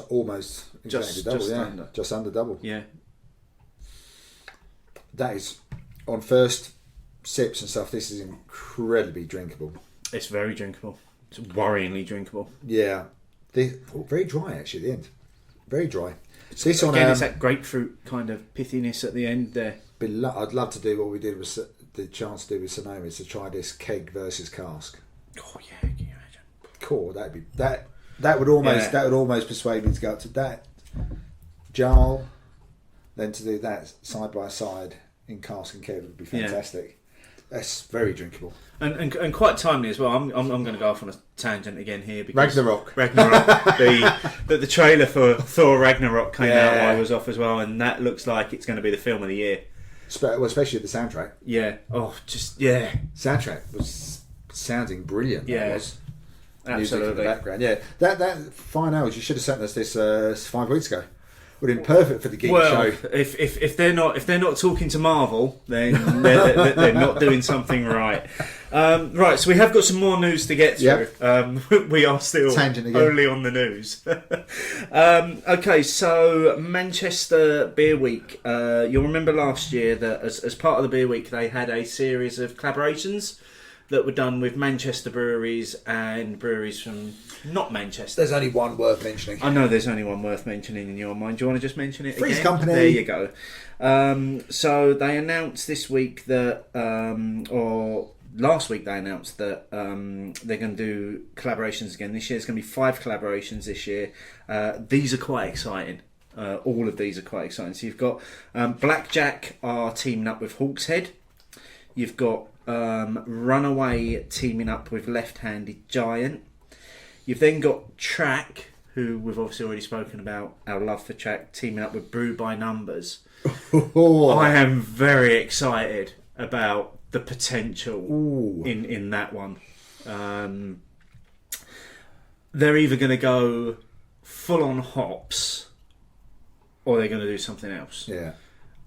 almost exactly double, just under double. Yeah. That is, on first sips and stuff, this is incredibly drinkable. It's very drinkable. It's worryingly drinkable. Yeah. Very dry actually at the end. Very dry. So this Again, it's that grapefruit kind of pithiness at the end there. I'd love to do what we did with the chance to do with Sonoma, is to try this keg versus cask. Oh yeah, can you imagine? Cool, that would almost persuade me to go up to that Jarl, then to do that side by side in cask and keg would be fantastic. Yeah. That's very drinkable and quite timely as well. I'm going to go off on a tangent again here because Ragnarok. the trailer for Thor Ragnarok came out while I was off as well, and that looks like it's going to be the film of the year. Well, especially the soundtrack. Yeah. Oh, soundtrack was sounding brilliant. Yeah. That was. Absolutely. Music in the background. Yeah. That Fyne Ales, you should have sent us this 5 weeks ago. Would have been perfect for the geek show. If they're not talking to Marvel, then they're not doing something right. Right, so we have got some more news to get through. Yep. We are still only on the news. Okay, so Manchester Beer Week. You'll remember last year that as part of the Beer Week, they had a series of collaborations that were done with Manchester breweries and breweries from not Manchester. There's only one worth mentioning. I know there's only one worth mentioning in your mind. Do you want to just mention it Freeze again? Company. There you go. So they announced this week that, or last week they announced that they're going to do collaborations again this year. There's going to be 5 collaborations this year. These are quite exciting. All of these are quite exciting. So you've got Blackjack are teaming up with Hawkshead. You've got Runaway teaming up with Left-Handed Giant. You've then got Track, who we've obviously already spoken about, our love for Track, teaming up with Brew by Numbers. I am very excited about the potential in that one. They're either going to go full on hops or they're going to do something else. Yeah,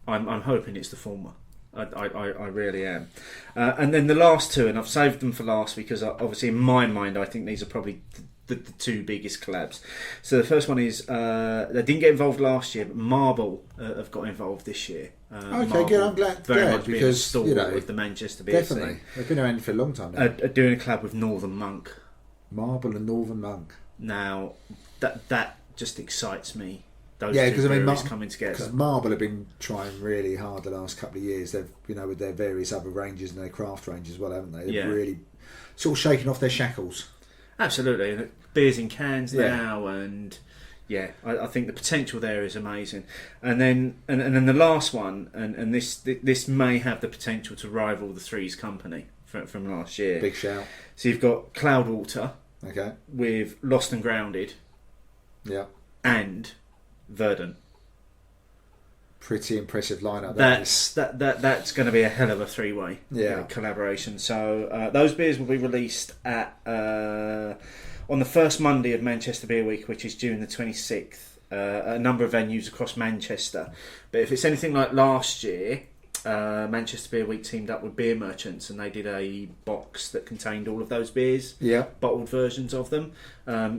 I'm hoping it's the former. I really am. And then the last 2, and I've saved them for last because obviously in my mind I think these are probably the 2 biggest collabs. So the first one is, they didn't get involved last year, but Marble have got involved this year. Okay, Marble, good. I'm glad because with the Manchester Beer definitely scene. They've been around for a long time now. Doing a collab with Northern Monk. Marble and Northern Monk. Now that just excites me. Because coming together. Because Marble have been trying really hard the last couple of years. They've, with their various other ranges and their craft range as well, haven't they? They've really sort of shaken off their shackles. Absolutely, beers in cans now, and I think the potential there is amazing. And then the last one, and this may have the potential to rival the Threes Company from last year. Big shout. So you've got Cloudwater, with Lost and Grounded, and Verdant. Pretty impressive lineup. That's going to be a hell of a 3-way collaboration. So those beers will be released at on the first Monday of Manchester Beer Week, which is June the 26th. A number of venues across Manchester. But if it's anything like last year, Manchester Beer Week teamed up with Beer Merchants and they did a box that contained all of those beers, bottled versions of them.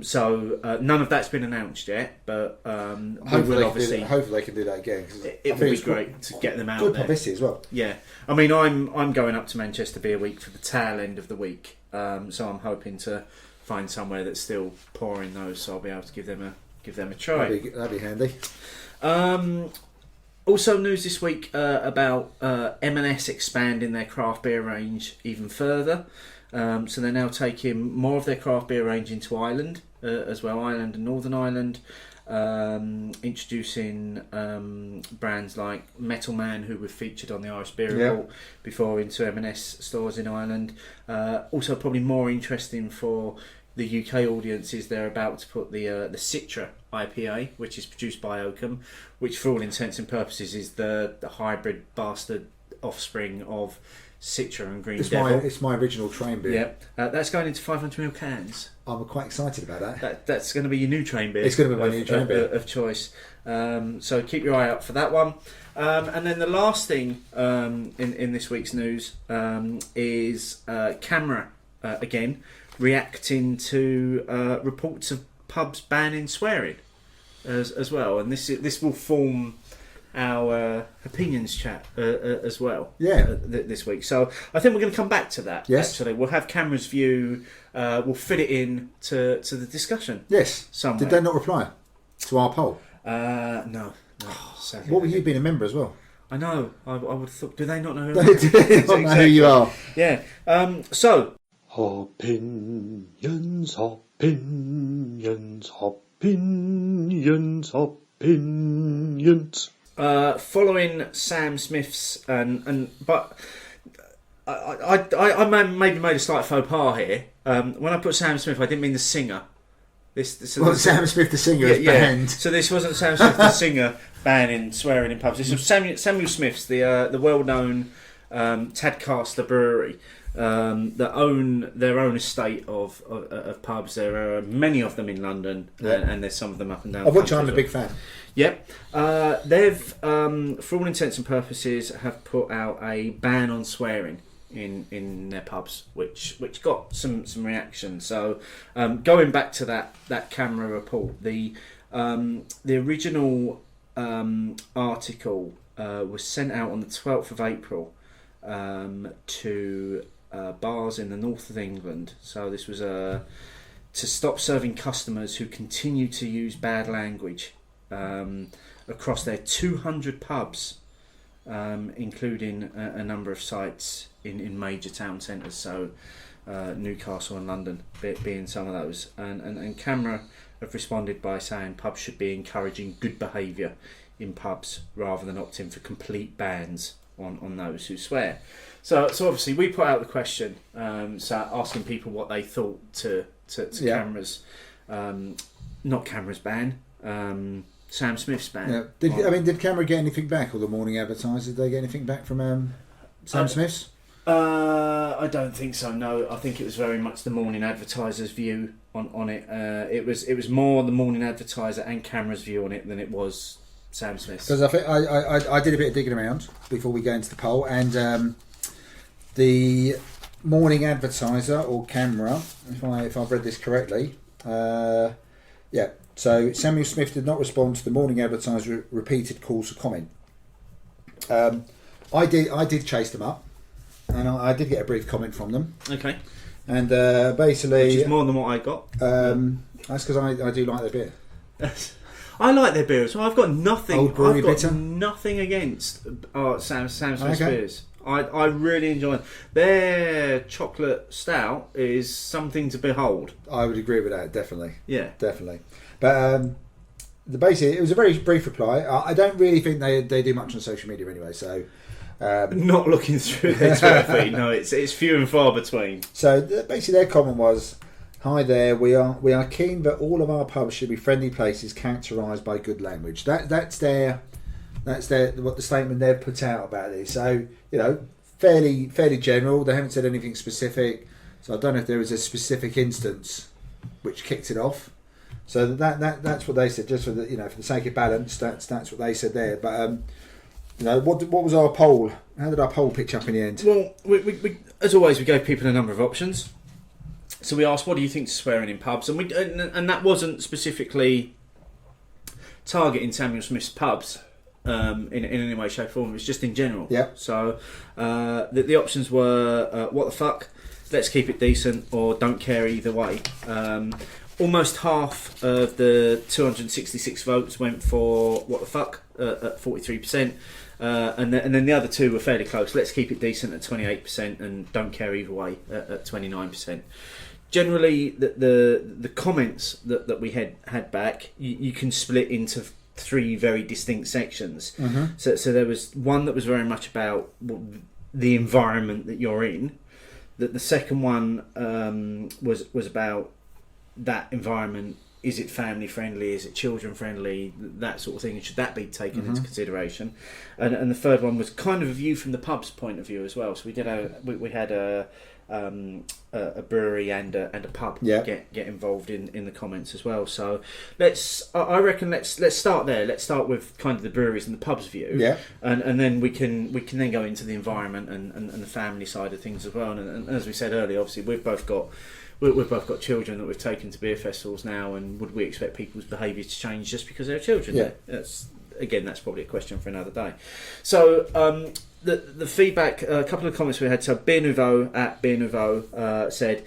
So none of that's been announced yet, but hopefully they can do that again. It would be great to get them out there. Good publicity as well. Yeah, I mean, I'm going up to Manchester Beer Week for the tail end of the week, so I'm hoping to find somewhere that's still pouring those, so I'll be able to give them a try. That'd be handy. Also news this week about M&S expanding their craft beer range even further. So they're now taking more of their craft beer range into Ireland. as well, Ireland and Northern Ireland. Introducing brands like Metal Man, who were featured on the Irish Beer Report before, into M&S stores in Ireland. Also, probably more interesting for the UK audience is they're about to put the Citra IPA, which is produced by Oakham, which for all intents and purposes is the hybrid bastard offspring of Citra and Green Devil. It's my original train beer. Yeah, that's going into 500ml cans. I'm quite excited about that. That's going to be your new train beer. It's going to be my new train beer of choice. So keep your eye out for that one. And then the last thing in this week's news is Camera again reacting to reports of pubs banning swearing as well, and this will form our opinions chat as well this week. So I think we're going to come back to that. Actually, we'll have Camera's view. We'll fit it in to the discussion. Somewhere. Did they not reply to our poll? No. What were you being a member as well? I know. I would have thought. Do they not know? Do they not know who you are? Yeah. So. Opinions, opinions, opinions, opinions. Following Sam Smith's but I maybe made a slight faux pas here. When I put Sam Smith, I didn't mean the singer. Sam Smith the singer is banned. So this wasn't Sam Smith the singer banning swearing in pubs. This was Samuel Smith's, the well-known Tadcaster brewery. That own their own estate of pubs. There are many of them in London, and there's some of them up and down. Of which I'm a big fan. Yep. They've, for all intents and purposes, have put out a ban on swearing in their pubs, which got some reaction. So going back to that Camera report, the original article was sent out on the 12th of April to bars in the north of England. So this was to stop serving customers who continue to use bad language across their 200 pubs, including a number of sites in major town centres. So Newcastle and London being some of those. And Camera have responded by saying pubs should be encouraging good behaviour in pubs rather than opting for complete bans on those who swear. So obviously we put out the question, so asking people what they thought to Camera's, not Camera's ban, Sam Smith's ban. Yeah. Did Camera get anything back, or the Morning Advertiser? Did they get anything back from Sam Smith's? I don't think so. No, I think it was very much the Morning Advertiser's view on it. It was more the Morning Advertiser and Camera's view on it than it was Sam Smith's. Because I did a bit of digging around before we go into the poll, and the Morning Advertiser or Camera, if I've read this correctly, So Samuel Smith did not respond to the Morning Advertiser repeated calls for comment. I did chase them up, and I did get a brief comment from them. Okay. And basically, which is more than what I got. That's because I do like their beer. I like their beers. Well, I've got nothing. Old brewery I've got bitter? Nothing against Sam Smith's Okay. beers. I really enjoy them. Their chocolate stout is something to behold. I would agree with that, definitely. Yeah, definitely. But it was a very brief reply. I don't really think they do much on social media anyway. So not looking through their Twitter feed. No, it's few and far between. So basically, their comment was, "Hi there. We are keen that all of our pubs should be friendly places characterised by good language." That's their what the statement they've put out about this. So fairly general. They haven't said anything specific. So I don't know if there was a specific instance which kicked it off. So that's what they said. Just for the for the sake of balance, that's what they said there. But what was our poll? How did our poll pitch up in the end? Well, we as always we gave people a number of options. So we asked, what do you think to swearing in pubs? And and that wasn't specifically targeting Samuel Smith's pubs in any way, shape, or form. It was just in general. Yeah. So the options were what the fuck, let's keep it decent, or don't care either way. Almost half of the 266 votes went for what the fuck at 43%. And then the other two were fairly close. Let's keep it decent at 28% and don't care either way at 29%. generally, the comments that we had back, you can split into 3 very distinct sections. So there was one that was very much about the environment that you're in. The second one was about that environment. Is it family friendly? Is it children friendly? That sort of thing. Should that be taken into consideration? And the third one was kind of a view from the pub's point of view as well. So we had a brewery and a pub get involved in the comments as well. So I reckon let's start there. Let's start with kind of the breweries and the pub's view, and then we can then go into the environment and the family side of things as well. And as we said earlier, obviously we've both got children that we've taken to beer festivals now, and would we expect people's behaviour to change just because they're children? Yeah. That's probably a question for another day. So the feedback, a couple of comments we had. So Beer Nouveau at Beer Nouveau said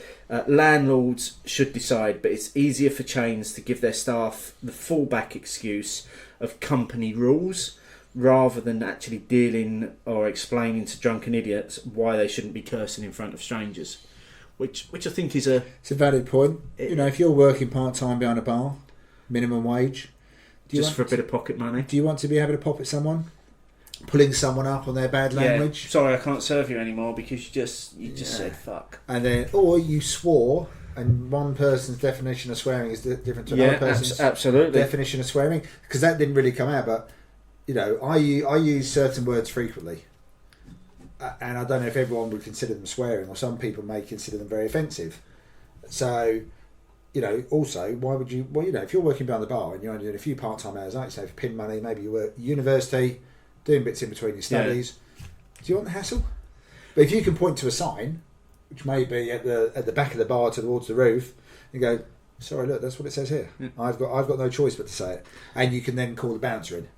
landlords should decide, but it's easier for chains to give their staff the fallback excuse of company rules rather than actually dealing or explaining to drunken idiots why they shouldn't be cursing in front of strangers. Which I think is it's a valid point. If you're working part-time behind a bar, minimum wage, for a bit of pocket money. Do you want to be having a pop at someone? Pulling someone up on their bad language? Sorry, I can't serve you anymore because you just said fuck. And then, or you swore, and one person's definition of swearing is different to another person's absolutely definition of swearing. Because that didn't really come out, but, I use certain words frequently. And I don't know if everyone would consider them swearing, or some people may consider them very offensive. So, also, why would you... Well, if you're working behind the bar and you're only doing a few part-time hours, like you say, for pin money, maybe you work at university, doing bits in between your studies. Do you want the hassle? But if you can point to a sign, which may be at the back of the bar towards the roof, and go, sorry, look, that's what it says here. Yeah. I've got no choice but to say it. And you can then call the bouncer in.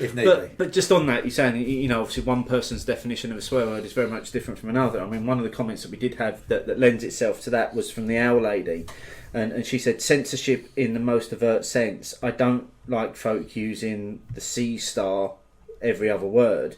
If need be. But just on that, you're saying, obviously one person's definition of a swear word is very much different from another. I mean, one of the comments that we did have that lends itself to that was from the Owl Lady. And she said, censorship in the most overt sense. I don't like folk using the C star every other word.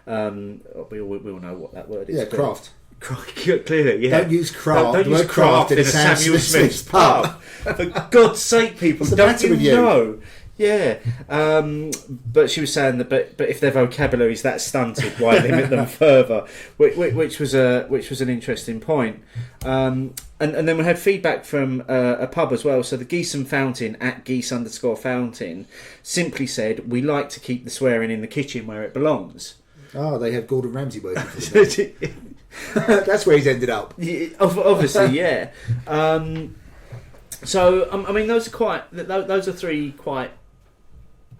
We all know what that word is. Yeah, craft. Clearly, yeah. Don't use craft. Don't use craft in a Samuel Smith's pub. For God's sake, people, don't you know? Yeah, but she was saying that, but if their vocabulary's that stunted, why limit them further? Which was an interesting point. And then we had feedback from a pub as well. So the Geese and Fountain at Geese_Fountain simply said, we like to keep the swearing in the kitchen where it belongs. Oh, they have Gordon Ramsay working for them. That's where he's ended up. Yeah, obviously, yeah. So I mean, those are 3 quite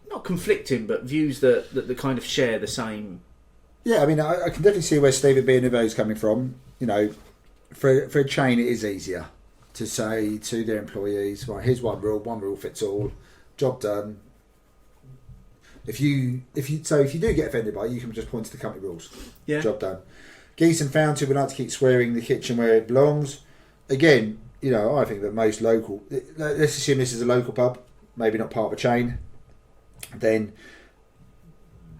not conflicting, but views that kind of share the same. Yeah, I mean, I can definitely see where Steve at Beer Nouveau is coming from. For a chain, it is easier to say to their employees, right, here's one rule fits all, job done. If you do get offended by it, you can just point to the company rules. Yeah. Job done. Geese and Fountain would like to keep swearing in the kitchen where it belongs. Again, I think that most local... Let's assume this is a local pub, maybe not part of a chain. Then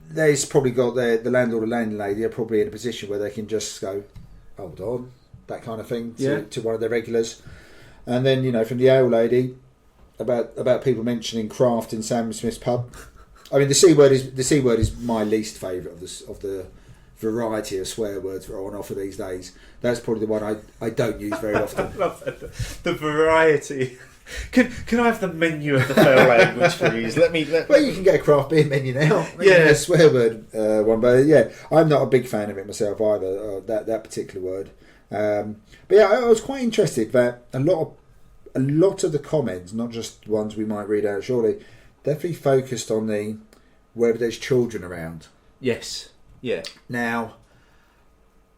there's probably got the landlord or landlady are probably in a position where they can just go, hold on, that kind of thing to one of their regulars. And then, from the Owl Lady, about people mentioning craft in Sam Smith's pub. I mean, the C word is my least favourite of the variety of swear words that are on offer these days. That's probably the one I don't use very often. I love that. The variety. Can I have the menu of the fair language, please? Well, you can get a craft beer menu now. A swear word one, but I'm not a big fan of it myself either. That particular word. But I was quite interested that a lot of the comments, not just ones we might read out shortly, definitely focused on whether there's children around. Yes. Yeah. Now,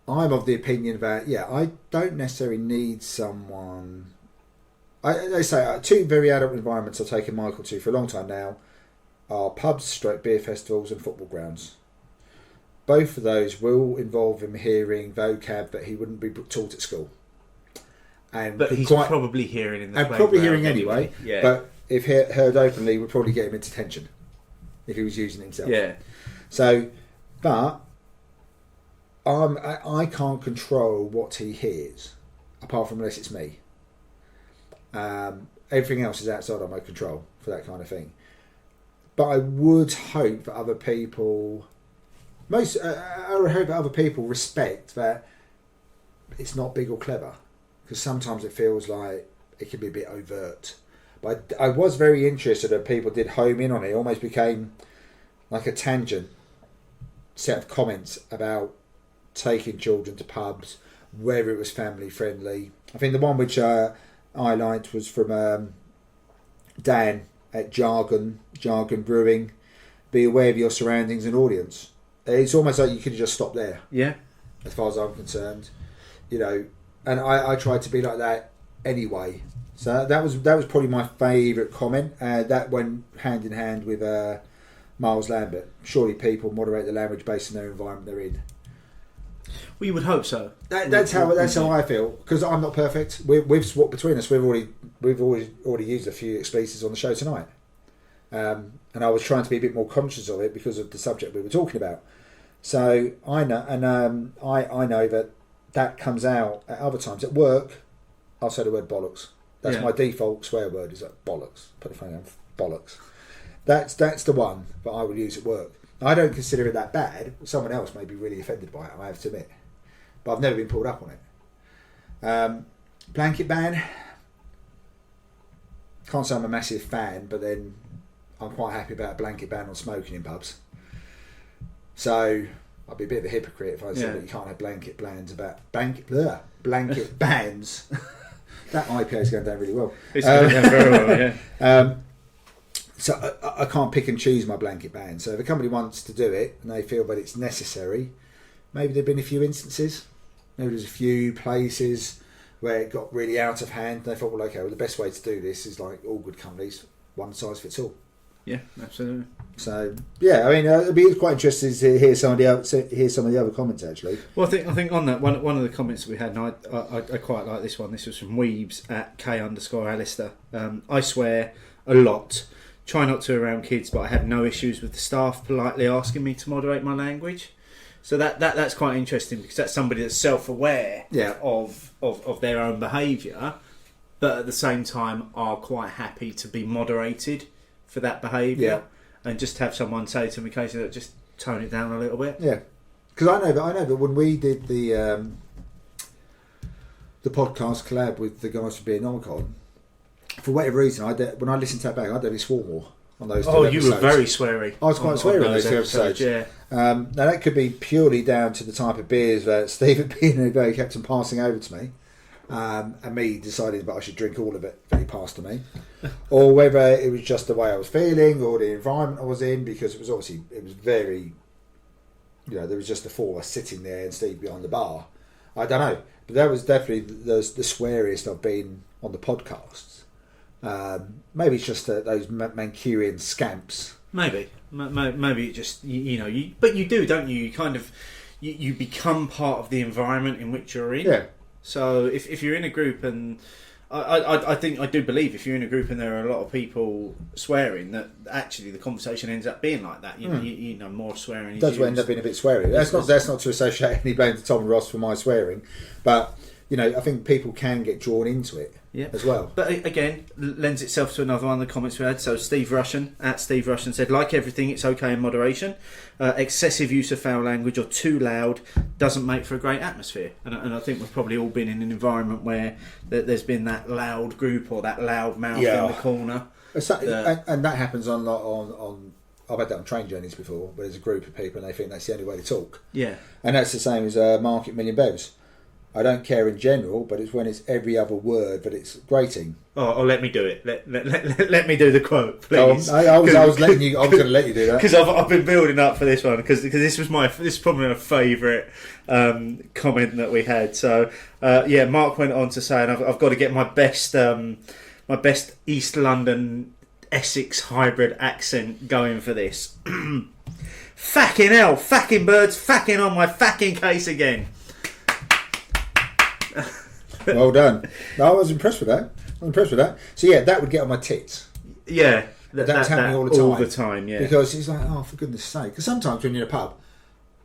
I'm of the opinion that I don't necessarily need someone. They say 2 very adult environments I've taken Michael to for a long time now are pubs, beer festivals and football grounds. Both of those will involve him hearing vocab that he wouldn't be taught at school. But he's probably hearing in the playground. Probably hearing anyway. Yeah. But if heard openly, would probably get him into detention if he was using it himself. Yeah. So, but I can't control what he hears. apart from unless it's me. Everything else is outside of my control for that kind of thing. But I would hope that other people, I would hope that other people respect that it's not big or clever, because sometimes it feels like it can be a bit overt. But I was very interested that people did home in on it. It almost became like a tangent set of comments about taking children to pubs, whether it was family friendly. I think the one which I liked was from Dan at Jargon Brewing. Be aware of your surroundings and audience. It's almost like you could just stop there. Yeah. As far as I'm concerned, and I tried to be like that anyway. So that was probably my favourite comment. That went hand in hand with Miles Lambert. Surely people moderate the language based on their environment they're in. Well, you would hope so. That's how I feel, because I'm not perfect. We've swapped between us. We've already used a few expletives on the show tonight, and I was trying to be a bit more conscious of it because of the subject we were talking about. So I know, and I know that comes out at other times at work. I'll say the word bollocks. That's my default swear word. Is like bollocks. Put the phone down. Bollocks. That's the one that I will use at work. I don't consider it that bad. Someone else may be really offended by it, I have to admit. But I've never been pulled up on it. Blanket ban. Can't say I'm a massive fan, but then I'm quite happy about a blanket ban on smoking in pubs. So I'd be a bit of a hypocrite if I said that you can't have blanket bans about blanket bans. That IPA is going down really well. It's going down very well, yeah. So I can't pick and choose my blanket ban. So if a company wants to do it and they feel that it's necessary, maybe there've been a few instances. Maybe there's a few places where it got really out of hand. And they thought, well, okay, the best way to do this is like all good companies, one size fits all. Yeah, absolutely. So yeah, I mean, it'd be quite interesting to hear some of the other comments actually. Well, I think on that one of the comments that we had, and I quite like this one. This was from Weebs at K_Alistair. I swear a lot. Try not to around kids, but I have no issues with the staff politely asking me to moderate my language. So that's quite interesting, because that's somebody that's self-aware of their own behaviour, but at the same time are quite happy to be moderated for that behaviour, and just have someone say to me occasionally, just tone it down a little bit. Yeah, because I know that when we did the podcast collab with the guys from Beerz, for whatever reason, when I listened to that back, I definitely swore more on those two episodes. You were very sweary. I was quite sweary on those two episodes. Yeah. Now that could be purely down to the type of beers that Steve had been kept on passing over to me, and me deciding that I should drink all of it that he passed to me, or whether it was just the way I was feeling or the environment I was in, because it was very, there was just the four of us sitting there and Steve behind the bar. I don't know, but that was definitely the sweariest I've been on the podcasts. Maybe it's just those Mancunian scamps. Maybe it just but you do, don't you? You kind of you become part of the environment in which you're in. Yeah. So if you're in a group, and I do believe if you're in a group and there are a lot of people swearing, that actually the conversation ends up being like that. You know, more swearing. It does end up being a bit sweary. That's not to associate any blame to Tom and Ross for my swearing, but I think people can get drawn into it. Yeah. As well. But again, lends itself to another one of the comments we had. So Steve Russian said, like everything, it's okay in moderation. Excessive use of foul language or too loud doesn't make for a great atmosphere. And I think we've probably all been in an environment where there's been that loud group or that loud mouth in the corner. And that happens on I've had that on train journeys before, where there's a group of people and they think that's the only way to talk. Yeah. And that's the same as Market Million Bevs. I don't care in general, but it's when it's every other word that it's grating. Oh, let me do it. Let me do the quote, please. I was going to let you do that, because I've been building up for this one, because this is probably my favourite comment that we had. So Mark went on to say, and I've got to get my best East London Essex hybrid accent going for this. Fucking hell, fucking birds, fucking on my fucking case again. Well done. No, I was impressed with that. So yeah, that would get on my tits. Yeah, that's happening all the time. All the time, yeah. Because it's like, oh, for goodness sake. Because sometimes when you're in a pub,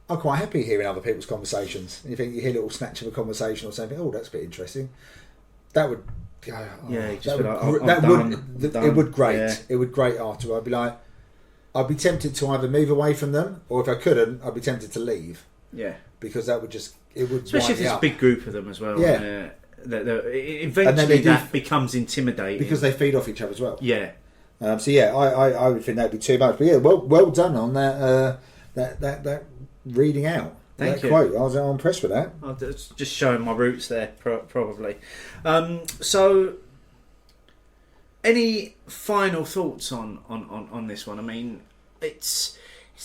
I'm quite happy hearing other people's conversations. You think you hear a little snatch of a conversation or something. Oh, that's a bit interesting. That would. It would grate. Yeah. It would grate after. I'd be like, I'd be tempted to either move away from them, or if I couldn't, I'd be tempted to leave. Yeah, because that would just especially if there's a big group of them as well. Yeah, eventually that becomes intimidating because they feed off each other as well. Yeah. So yeah, I would think that'd be too much. But yeah, well done on that reading out. Thank you. Quote. I was impressed with that. I'm just showing my roots there, probably. So, any final thoughts on this one? I mean, it's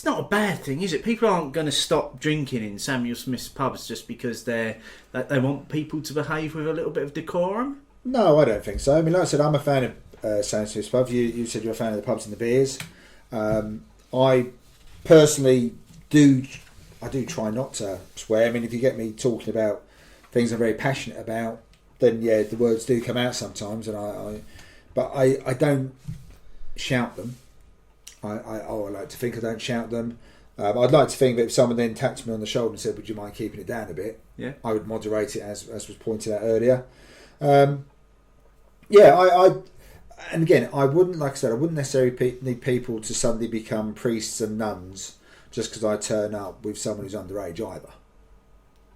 not a bad thing, is it? People aren't going to stop drinking in Samuel Smith's pubs just because they want people to behave with a little bit of decorum. No, I don't think so. I mean, like I said, I'm a fan of Samuel Smith's pub. You said you're a fan of the pubs and the beers. I personally do try not to swear. I mean, if you get me talking about things I'm very passionate about, then yeah, the words do come out sometimes, and but I don't shout them. I like to think I don't shout them. I'd like to think that if someone then tapped me on the shoulder and said, "Would you mind keeping it down a bit?" Yeah, I would moderate it, as was pointed out earlier. I and again, I wouldn't, like I said, I wouldn't necessarily need people to suddenly become priests and nuns just because I turn up with someone who's underage either.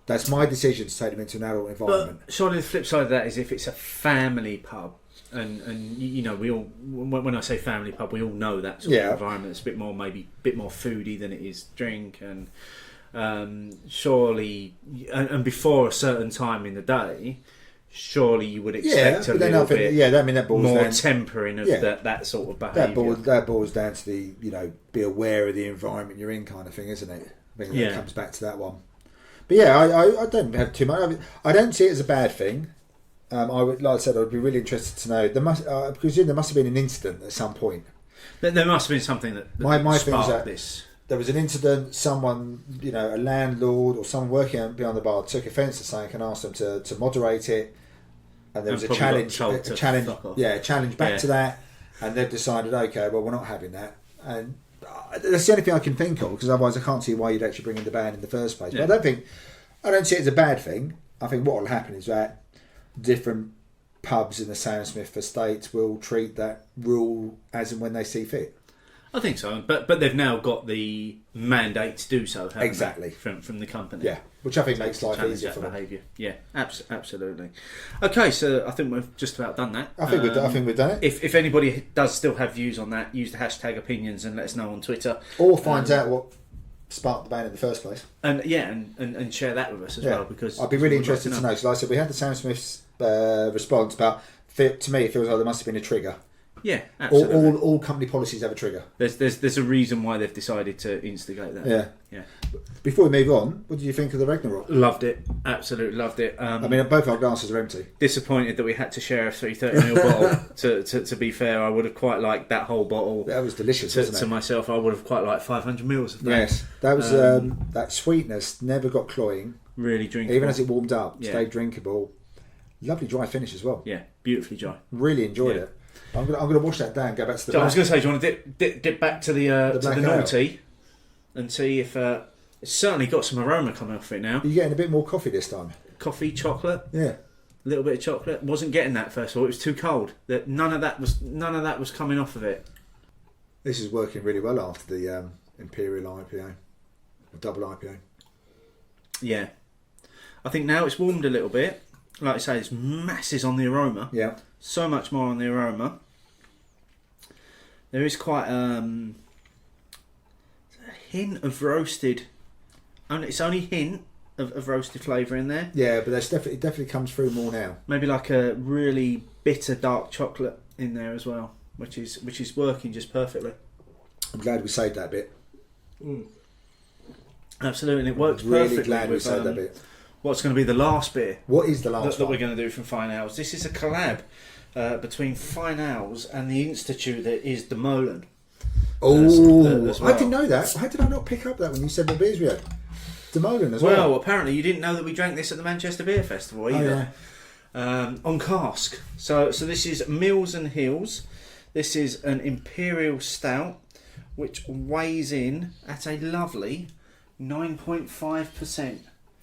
That's my decision to take them into an adult environment. But surely the flip side of that is if it's a family pub, and you know, we all, when I say family pub, we all know that sort of environment. It's a bit more, maybe a bit more foodie than it is drink, and surely, and before a certain time in the day, surely you would expect a little bit that more down, tempering of that sort of behaviour. That boils down to the, be aware of the environment you're in kind of thing, isn't it? I think that comes back to that one. But yeah, I don't have too much. I don't see it as a bad thing. I would, like I said, I'd be really interested to know. I presume there must have been an incident at some point. There must have been something that my sparked thing is that this. There was an incident. Someone, a landlord or someone working behind the bar took offence to something and asked them to moderate it. And there was a challenge back to that, and they've decided, okay, well, we're not having that, and that's the only thing I can think of, because otherwise I can't see why you'd actually bring in the ban in the first place. But I don't see it as a bad thing. I think what will happen is that different pubs in the Sam Smith estate will treat that rule as and when they see fit. I think so, but they've now got the mandate to do so, exactly, from the company. Yeah, which I think makes life easier for behaviour. Yeah, absolutely. Okay, so I think we've just about done that. I think we've done it. If anybody does still have views on that, use the hashtag opinions and let us know on Twitter, or find out what sparked the ban in the first place. And and share that with us as well, because I'd be really interested to know. So, like I said, we had the Sam Smith's response, but to me, it feels like there must have been a trigger. Yeah, absolutely. All company policies have a trigger. There's a reason why they've decided to instigate that. Yeah. Before we move on, what did you think of the Ragnarok? Loved it. Absolutely loved it. I mean, both our glasses are empty. Disappointed that we had to share a 330ml bottle. To be fair, I would have quite liked that whole bottle. That was delicious, wasn't it? To myself, I would have quite liked 500 mils of that. Yes, that was that sweetness never got cloying. Really drinkable. Even as it warmed up, stayed drinkable. Lovely dry finish as well. Yeah, beautifully dry. Really enjoyed it. I'm gonna wash that down. Go back to the. I was going to say, do you want to dip back to the naughty and see if it's certainly got some aroma coming off it now. You're getting a bit more coffee this time. Coffee, chocolate. Yeah. A little bit of chocolate. Wasn't getting that first of all. It was too cold. None of that was coming off of it. This is working really well after the Imperial IPA, or double IPA. Yeah, I think now it's warmed a little bit. Like I say, there's masses on the aroma. Yeah. So much more on the aroma. There is quite a hint of roasted. It's only a hint of roasted flavour in there. Yeah, but there's definitely comes through more now. Maybe like a really bitter dark chocolate in there as well, which is working just perfectly. I'm glad we saved that bit. Absolutely, and it works really perfectly. Glad we saved that bit. What's going to be the last beer? What is the last that we're going to do from Fyne Ales? This is a collab between Fyne Ales and the institute that is the Molen. Oh, I didn't know that. How did I not pick up that when you said the beers we had? The Molen as well. Well, apparently you didn't know that we drank this at the Manchester Beer Festival either. Oh, yeah. On cask. So this is Mills and Hills. This is an Imperial Stout, which weighs in at a lovely 9.5%.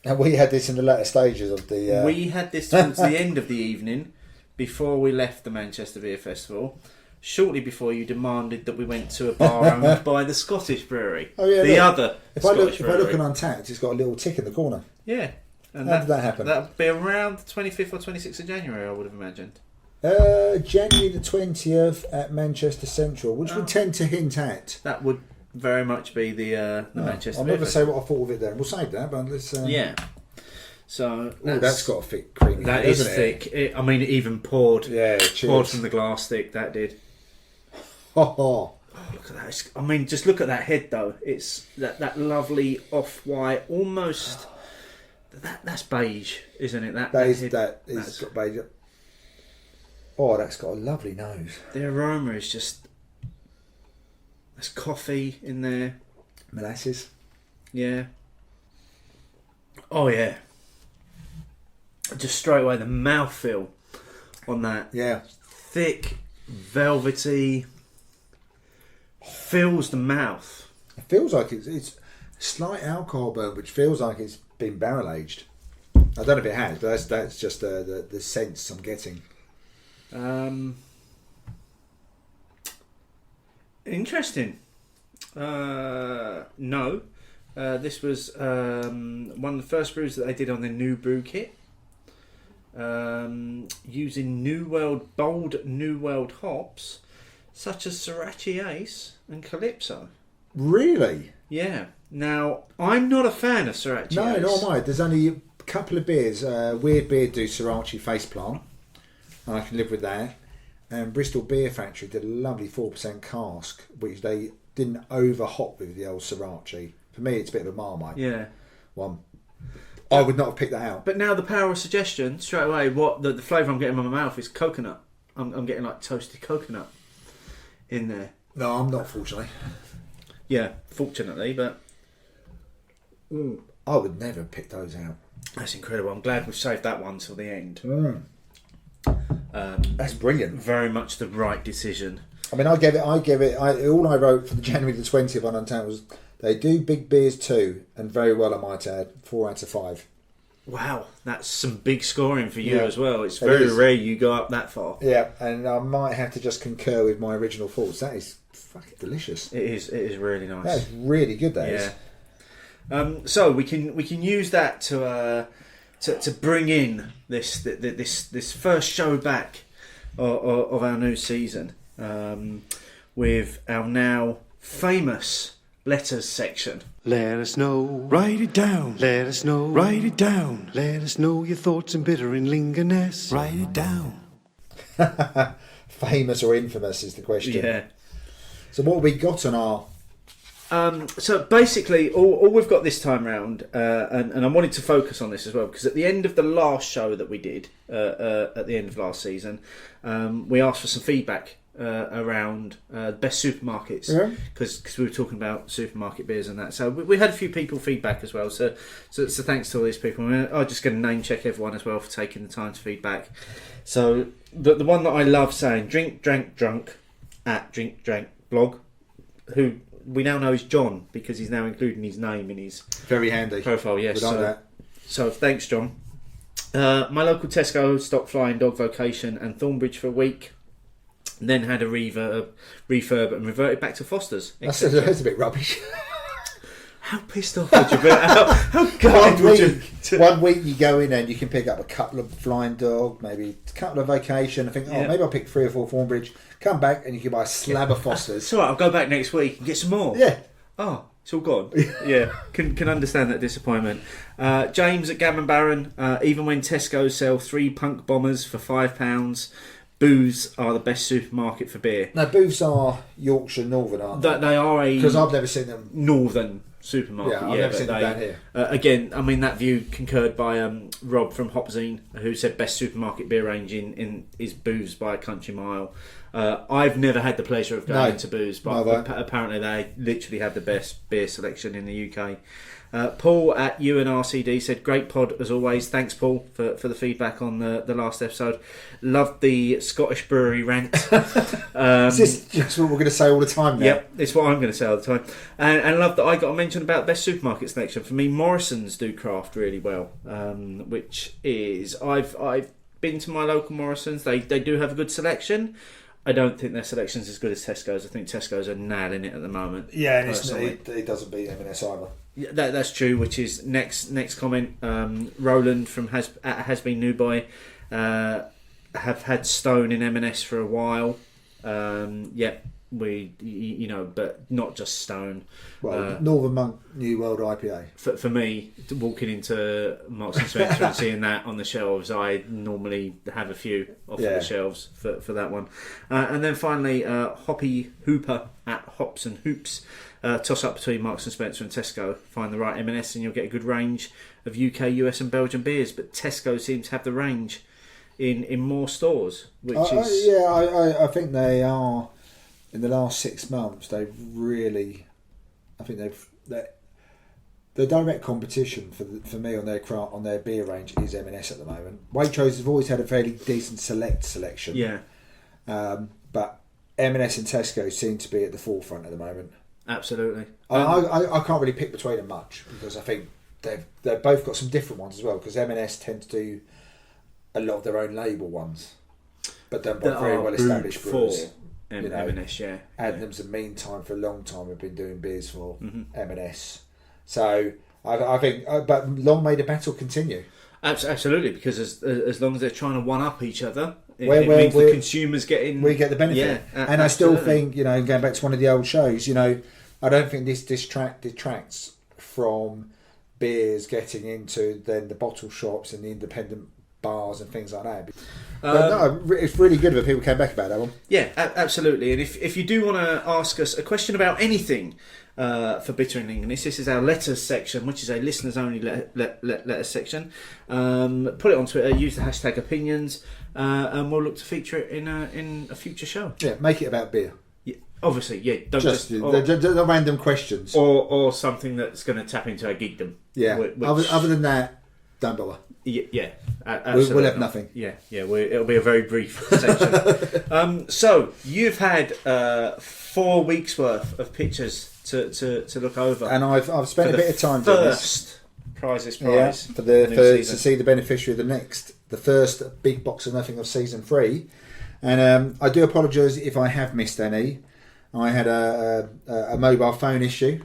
And we had this in the latter stages of the... We had this towards the end of the evening, before we left the Manchester Beer Festival, shortly before you demanded that we went to a bar owned by the Scottish brewery. Oh, yeah, the look, other if Scottish brewery. I look at Untapped, it's got a little tick in the corner. Yeah. And How did that happen? That would be around the 25th or 26th of January, I would have imagined. January the 20th at Manchester Central, which would tend to hint at... That would very much be the Manchester I'll Beer never Festival. say what I thought of it then. We'll save that, but let's... Yeah. So that's got a thick, creamy that head, is hasn't thick. It, I mean, it even poured. Yeah, cheers. Poured from the glass thick. That did. Oh, Oh, look at that! I mean, just look at that head though. It's that lovely off-white, almost. That's beige, isn't it? That is head, got beige. Oh, that's got a lovely nose. The aroma is just. There's coffee in there. Molasses. Yeah. Oh yeah. Just straight away the mouthfeel on that. Yeah. Thick, velvety. Fills the mouth. It feels like it's slight alcohol burn, which feels like it's been barrel aged. I don't know if it has, but that's just the sense I'm getting. Interesting. No. This was one of the first brews that they did on their new brew kit. Using bold New World hops, such as Citra Ace and Calypso. Really? Yeah. Now, I'm not a fan of Citra Ace. No, nor am I. There's only a couple of beers. Weird Beer do Sriracha Faceplant, and I can live with that. And Bristol Beer Factory did a lovely 4% cask, which they didn't over hop with the old Sriracha. For me, it's a bit of a Marmite. Yeah. One. I would not have picked that out. But now the power of suggestion, straight away, what the flavour I'm getting in my mouth is coconut. I'm getting like toasted coconut in there. No, I'm not, fortunately. Yeah, fortunately, but... I would never have picked those out. That's incredible. I'm glad we've saved that one till the end. That's brilliant. Very much the right decision. I mean, all I wrote for the January the 20th on Untapped was they do big beers too, and very well, I might add. 4 out of 5. Wow, that's some big scoring for you Yeah, as well. It's it very is. rare you go up that far. Yeah, and I might have to just concur with my original thoughts. That is fucking delicious. It is really nice. That is really good, that is. Yeah. So we can use that to bring in this first show back of our new season with our now famous letters section. Let us know, write it down. Let us know, write it down. Let us know your thoughts and bitter and lingerness. Write it down. Famous or infamous is the question. Yeah. So what have we got on our... So basically, all we've got this time round, and I wanted to focus on this as well, because at the end of the last show that we did, at the end of last season, we asked for some feedback around best supermarkets, because we were talking about supermarket beers and that. So we had a few people feedback as well. So thanks to all these people. I'm just going to name check everyone as well for taking the time to feedback. So the one that I love saying, drink, drank, drunk at Drink Drank Blog, who we now know is John because he's now including his name in his Very handy profile. Yes, Without that. So thanks, John. My local Tesco stopped flying dog vocation and Thornbridge for a week. Then had a refurb and reverted back to Foster's. That's a bit rubbish. How pissed off would you be? How gutted would you? One week you go in and you can pick up a couple of flying dog, maybe a couple of vacation. I think, maybe I'll pick 3 or 4 Thornbridge. Come back and you can buy a slab of Foster's. It's alright, I'll go back next week and get some more. Yeah. Oh, it's all gone. Yeah, can understand that disappointment. James at Gammon Baron, even when Tesco sell 3 punk bombers for £5, Booths are the best supermarket for beer. No, Booths are Yorkshire Northern, aren't they? They are a... Because I've never seen them. Northern supermarket. Yeah, I've never seen them down here. Again, I mean, that view concurred by Rob from Hopzine, who said best supermarket beer range in is Booths by a country mile. I've never had the pleasure of going to Booths, but apparently they literally have the best beer selection in the UK. Paul at UNRCD said, great pod as always. Thanks, Paul, for the feedback on the last episode. Loved the Scottish brewery rant. Is this just what we're going to say all the time now? Yep, it's what I'm going to say all the time. And love that I got a mention about best supermarket selection. For me, Morrison's do craft really well, which is I've been to my local Morrison's. They do have a good selection. I don't think their selection's as good as Tesco's. I think Tesco's are nailing it at the moment. Yeah, and it doesn't beat M&S either. Yeah, that's true. Which is next comment. Roland from Has Been New Boy have had Stone in M&S for a while. But not just Stone. Well, Northern Monk New World IPA. For me, walking into Marks and Spencer and seeing that on the shelves, I normally have a few off the shelves for that one. And then finally, Hoppy Hooper at Hops and Hoops. Toss up between Marks and Spencer and Tesco. Find the right M&S and you'll get a good range of UK, US and Belgian beers. But Tesco seems to have the range in more stores, which is... I think they are... In the last 6 months, they've really, I think the direct competition for me on their beer range is M&S at the moment. Waitrose have always had a fairly decent selection. Yeah. But M&S and Tesco seem to be at the forefront at the moment. Absolutely. I can't really pick between them much because I think they've both got some different ones as well. Because M&S tend to do a lot of their own label ones, but they're very well established brewers. M&S, yeah. Adnams and Meantime for a long time have been doing beers for M&S. So I think, but long may the battle continue. Absolutely, because as long as they're trying to one up each other, it means the consumers we get the benefit. Yeah, and absolutely. I still think, going back to one of the old shows, I don't think this detracts from beers getting into then the bottle shops and the independent bars and things like that. It's really good when people came back about that one. Yeah, absolutely. And if you do want to ask us a question about anything for Bitter in English, this is our letters section, which is a listeners only letters section. Put it on Twitter, use the hashtag opinions, and we'll look to feature it in a future show. Yeah, make it about beer. Yeah, obviously, yeah. Don't just the random questions, or something that's going to tap into our geekdom. Yeah. Other than that, don't bother. Yeah, we'll have nothing. Yeah, it'll be a very brief section. So you've had 4 weeks worth of pictures to look over, and I've spent a bit of time doing this. Prizeless Prize to see the beneficiary of the first big box of nothing of season 3, and I do apologise if I have missed any. I had a mobile phone issue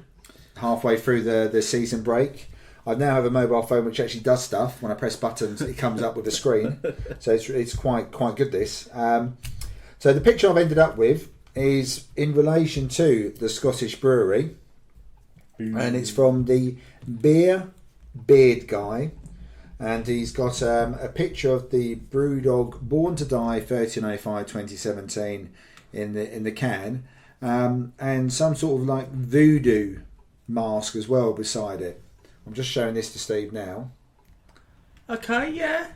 halfway through the season break. I now have a mobile phone which actually does stuff. When I press buttons, it comes up with a screen. So it's quite good, this. So the picture I've ended up with is in relation to the Scottish brewery. And it's from the Beard guy. And he's got a picture of the Brewdog Born to Die 1305-2017 in the can. And some sort of like voodoo mask as well beside it. I'm just showing this to Steve now. Okay, yeah.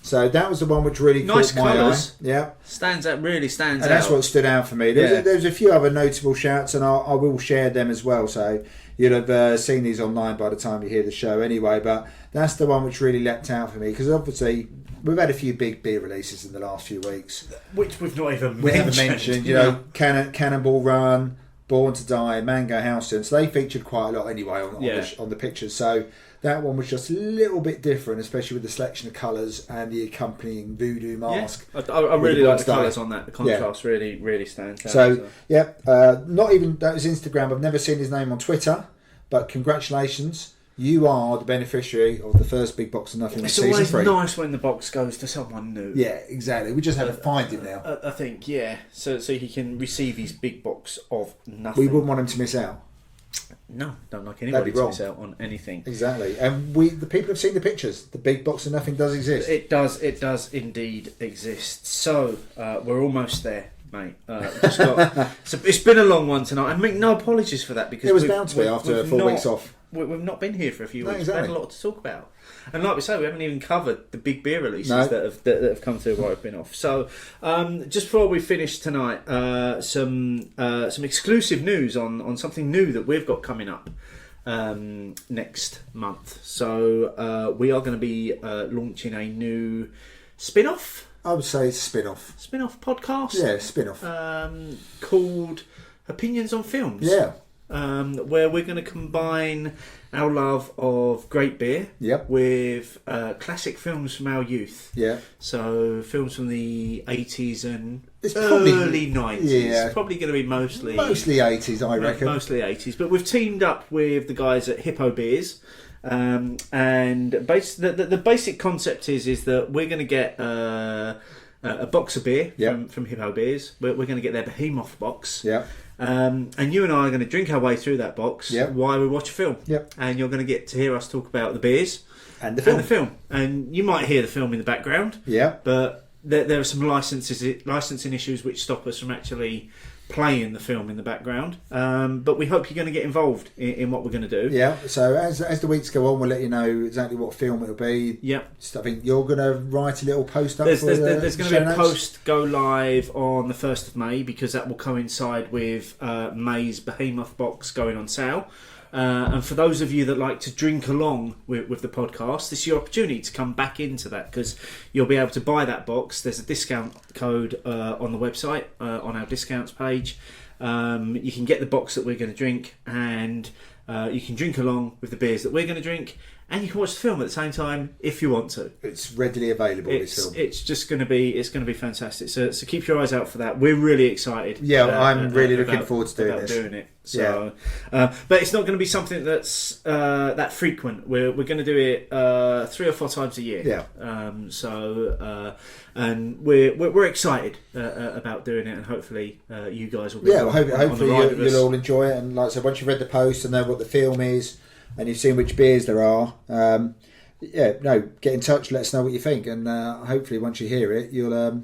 So that was the one which really nice caught my colours. eye. Yeah, stands out. And that's what stood out for me. There's a few other notable shouts, and I will share them as well. So you'll have seen these online by the time you hear the show, anyway. But that's the one which really leapt out for me because obviously we've had a few big beer releases in the last few weeks, which we've not even mentioned. Cannonball Run, Born to Die, Mango House, so they featured quite a lot anyway on the pictures. So that one was just a little bit different, especially with the selection of colours and the accompanying voodoo mask. Yeah. I really like the colours on that. The contrast really stands out. So not even that was Instagram. I've never seen his name on Twitter, but congratulations. You are the beneficiary of the first big box of nothing. It's always nice when the box goes to someone new. Yeah, exactly. We just have to find him now. I think, yeah. So he can receive his big box of nothing. We wouldn't want him to miss out. No, don't like anybody to miss out on anything. Exactly. And the people have seen the pictures. The big box of nothing does exist. It does indeed exist. So we're almost there, mate. It's been a long one tonight. I make no apologies for that because it was bound to be after 4 weeks off. We've not been here for a few weeks. Exactly. We've had a lot to talk about, and like we say, we haven't even covered the big beer releases that have come through while I've been off. So, just before we finish tonight, some exclusive news on something new that we've got coming up. next month. So we are going to be launching a new spin-off. I would say it's a Spin-off podcast. Yeah, spin-off. Called Opinions on Films. Yeah. Where we're going to combine our love of great beer with classic films from our youth. Yeah. So films from the 80s and early 90s. Yeah. It's probably going to be mostly 80s, I reckon. Mostly 80s. But we've teamed up with the guys at Beerz. And the basic concept is that we're going to get a box of beer from Beerz. We're going to get their behemoth box. Yeah. And you and I are going to drink our way through that box while we watch a film. Yep. And you're going to get to hear us talk about the beers and the film. And you might hear the film in the background. Yeah. But there are some licensing issues which stop us from actually playing the film in the background. But we hope you're going to get involved in what we're going to do. Yeah. So as the weeks go on, we'll let you know exactly what film it'll be. Yep. I think you're going to write a little post up. There's going to be a post go live on the 1st of May because that will coincide with May's Behemoth box going on sale. And for those of you that like to drink along with the podcast, this is your opportunity to come back into that because you'll be able to buy that box. There's a discount code on the website, on our discounts page. You can get the box that we're going to drink and you can drink along with the beers that we're going to drink. And you can watch the film at the same time if you want to. It's readily available. This film. It's just going to be fantastic. So keep your eyes out for that. We're really excited. Yeah, I'm really looking forward to doing it. So, but it's not going to be something that's that frequent. We're going to do it 3 or 4 times a year. Yeah. And we're excited about doing it, and hopefully you guys will be. Yeah, hopefully you'll all enjoy it. And like I said, once you've read the post and know what the film is, and you've seen which beers there are, get in touch. Let us know what you think, and hopefully, once you hear it, you'll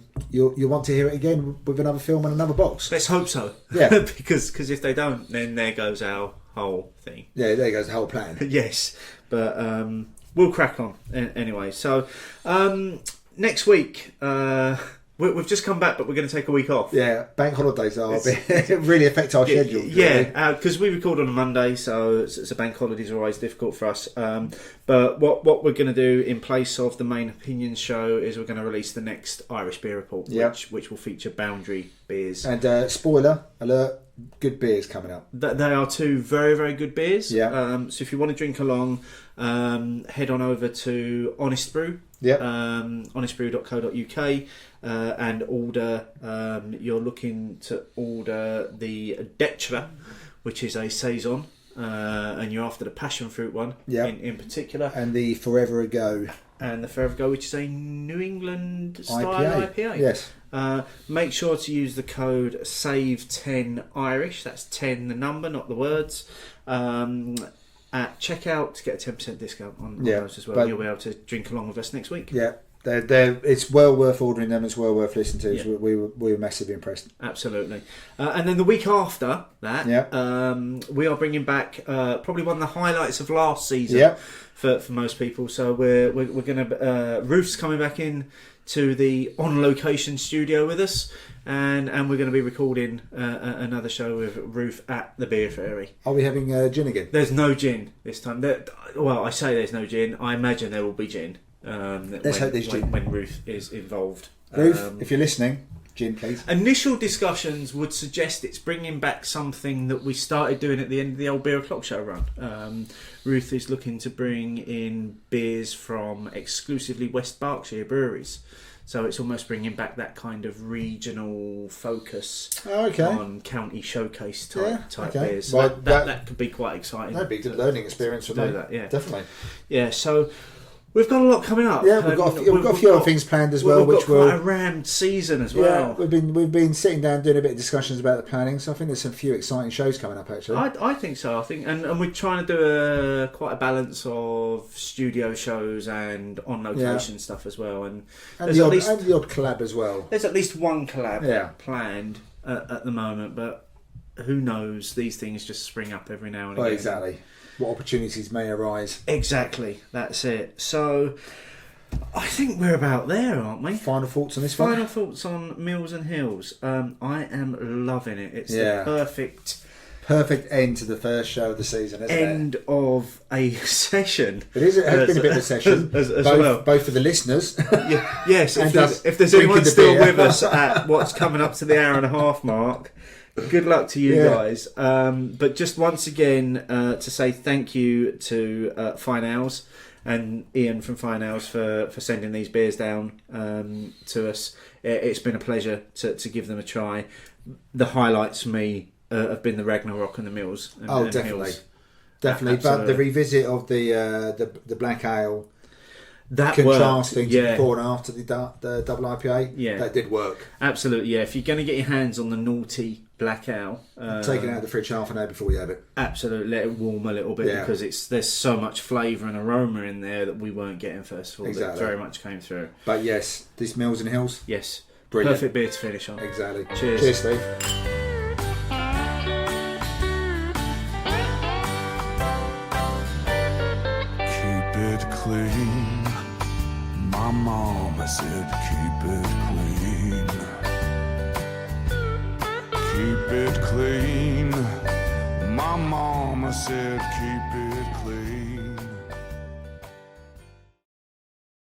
want to hear it again with another film and another box. Let's hope so. Yeah, because if they don't, then there goes our whole thing. Yeah, there goes the whole plan. Yes, but we'll crack on anyway. So next week. We've just come back, but we're going to take a week off. Yeah, bank holidays really affect our schedule. Yeah, because we record on a Monday, so bank holidays are always difficult for us. But what we're going to do in place of the main Opinions show is we're going to release the next Irish Beer Report, which will feature Boundary beers. And spoiler alert, good beers coming up. They are 2 very, very good beers. Yeah. So if you want to drink along, head on over to Honest Brew. Yeah. honestbrew.co.uk and order. You're looking to order the Citra, which is a saison, and you're after the passion fruit one in particular, and the Forever Ago, which is a New England style IPA. Yes. Make sure to use the code SAVE10IRISH. That's 10 the number, not the words. At checkout to get a 10% discount on those as well. But you'll be able to drink along with us next week. Yeah, it's well worth ordering them. It's well worth listening to. So we were massively impressed. Absolutely. And then the week after that, we are bringing back probably one of the highlights of last season for most people. So we're going to Ruth's coming back in to the on location studio with us. And we're going to be recording another show with Ruth at the Beer Fairy. Are we having gin again? There's no gin this time. Well, I say there's no gin. I imagine there will be gin. Let's hope there's gin. When Ruth is involved. Ruth, if you're listening, gin please. Initial discussions would suggest it's bringing back something that we started doing at the end of the old Beer O'Clock show run. Ruth is looking to bring in beers from exclusively West Berkshire breweries. So it's almost bringing back that kind of regional focus on county showcase type beers. So that could be quite exciting. That'd be a good learning experience for me. Definitely. Yeah, so we've got a lot coming up. Yeah, we've got a few other things planned as well. We've got quite a rammed season as well. Yeah, we've been sitting down doing a bit of discussions about the planning. So I think there's some few exciting shows coming up actually. I think so. I think, and we're trying to do quite a balance of studio shows and on location stuff as well. And the odd collab as well. There's at least one collab planned at the moment, but who knows? These things just spring up every now and again. Exactly. What opportunities may arise. Exactly, that's it. So, I think we're about there, aren't we? Final thoughts on this one? Final thoughts on Mills and Hills. I am loving it. It's the perfect end to the first show of the season, isn't End of a session. it? It has been a bit of a session, as both, well. both for the listeners. Yes, And if there's drinking anyone the still beer. with us at what's coming up to the hour and a half mark, good luck to you guys. But just once again to say thank you to Fyne Ales and Ian from Fyne Ales for sending these beers down to us. It's been a pleasure to give them a try. The highlights for me have been the Ragnarok and the Mills. And Definitely. Hills. Definitely. But Absolutely. the revisit of the black ale, That contrasting worked, to before and after the double IPA, that did work. Absolutely, yeah. If you're going to get your hands on the naughty black ale, Take it out of the fridge half an hour before you have it. absolutely let it warm a little bit because there's so much flavour and aroma in there that we weren't getting first of all. Exactly. That very much came through. But yes, this Mills and Hills, Yes, brilliant. perfect beer to finish on. Exactly. Cheers. Cheers, Steve. Keep it clean. My mama said keep it clean. Keep it clean. My mama said keep it clean.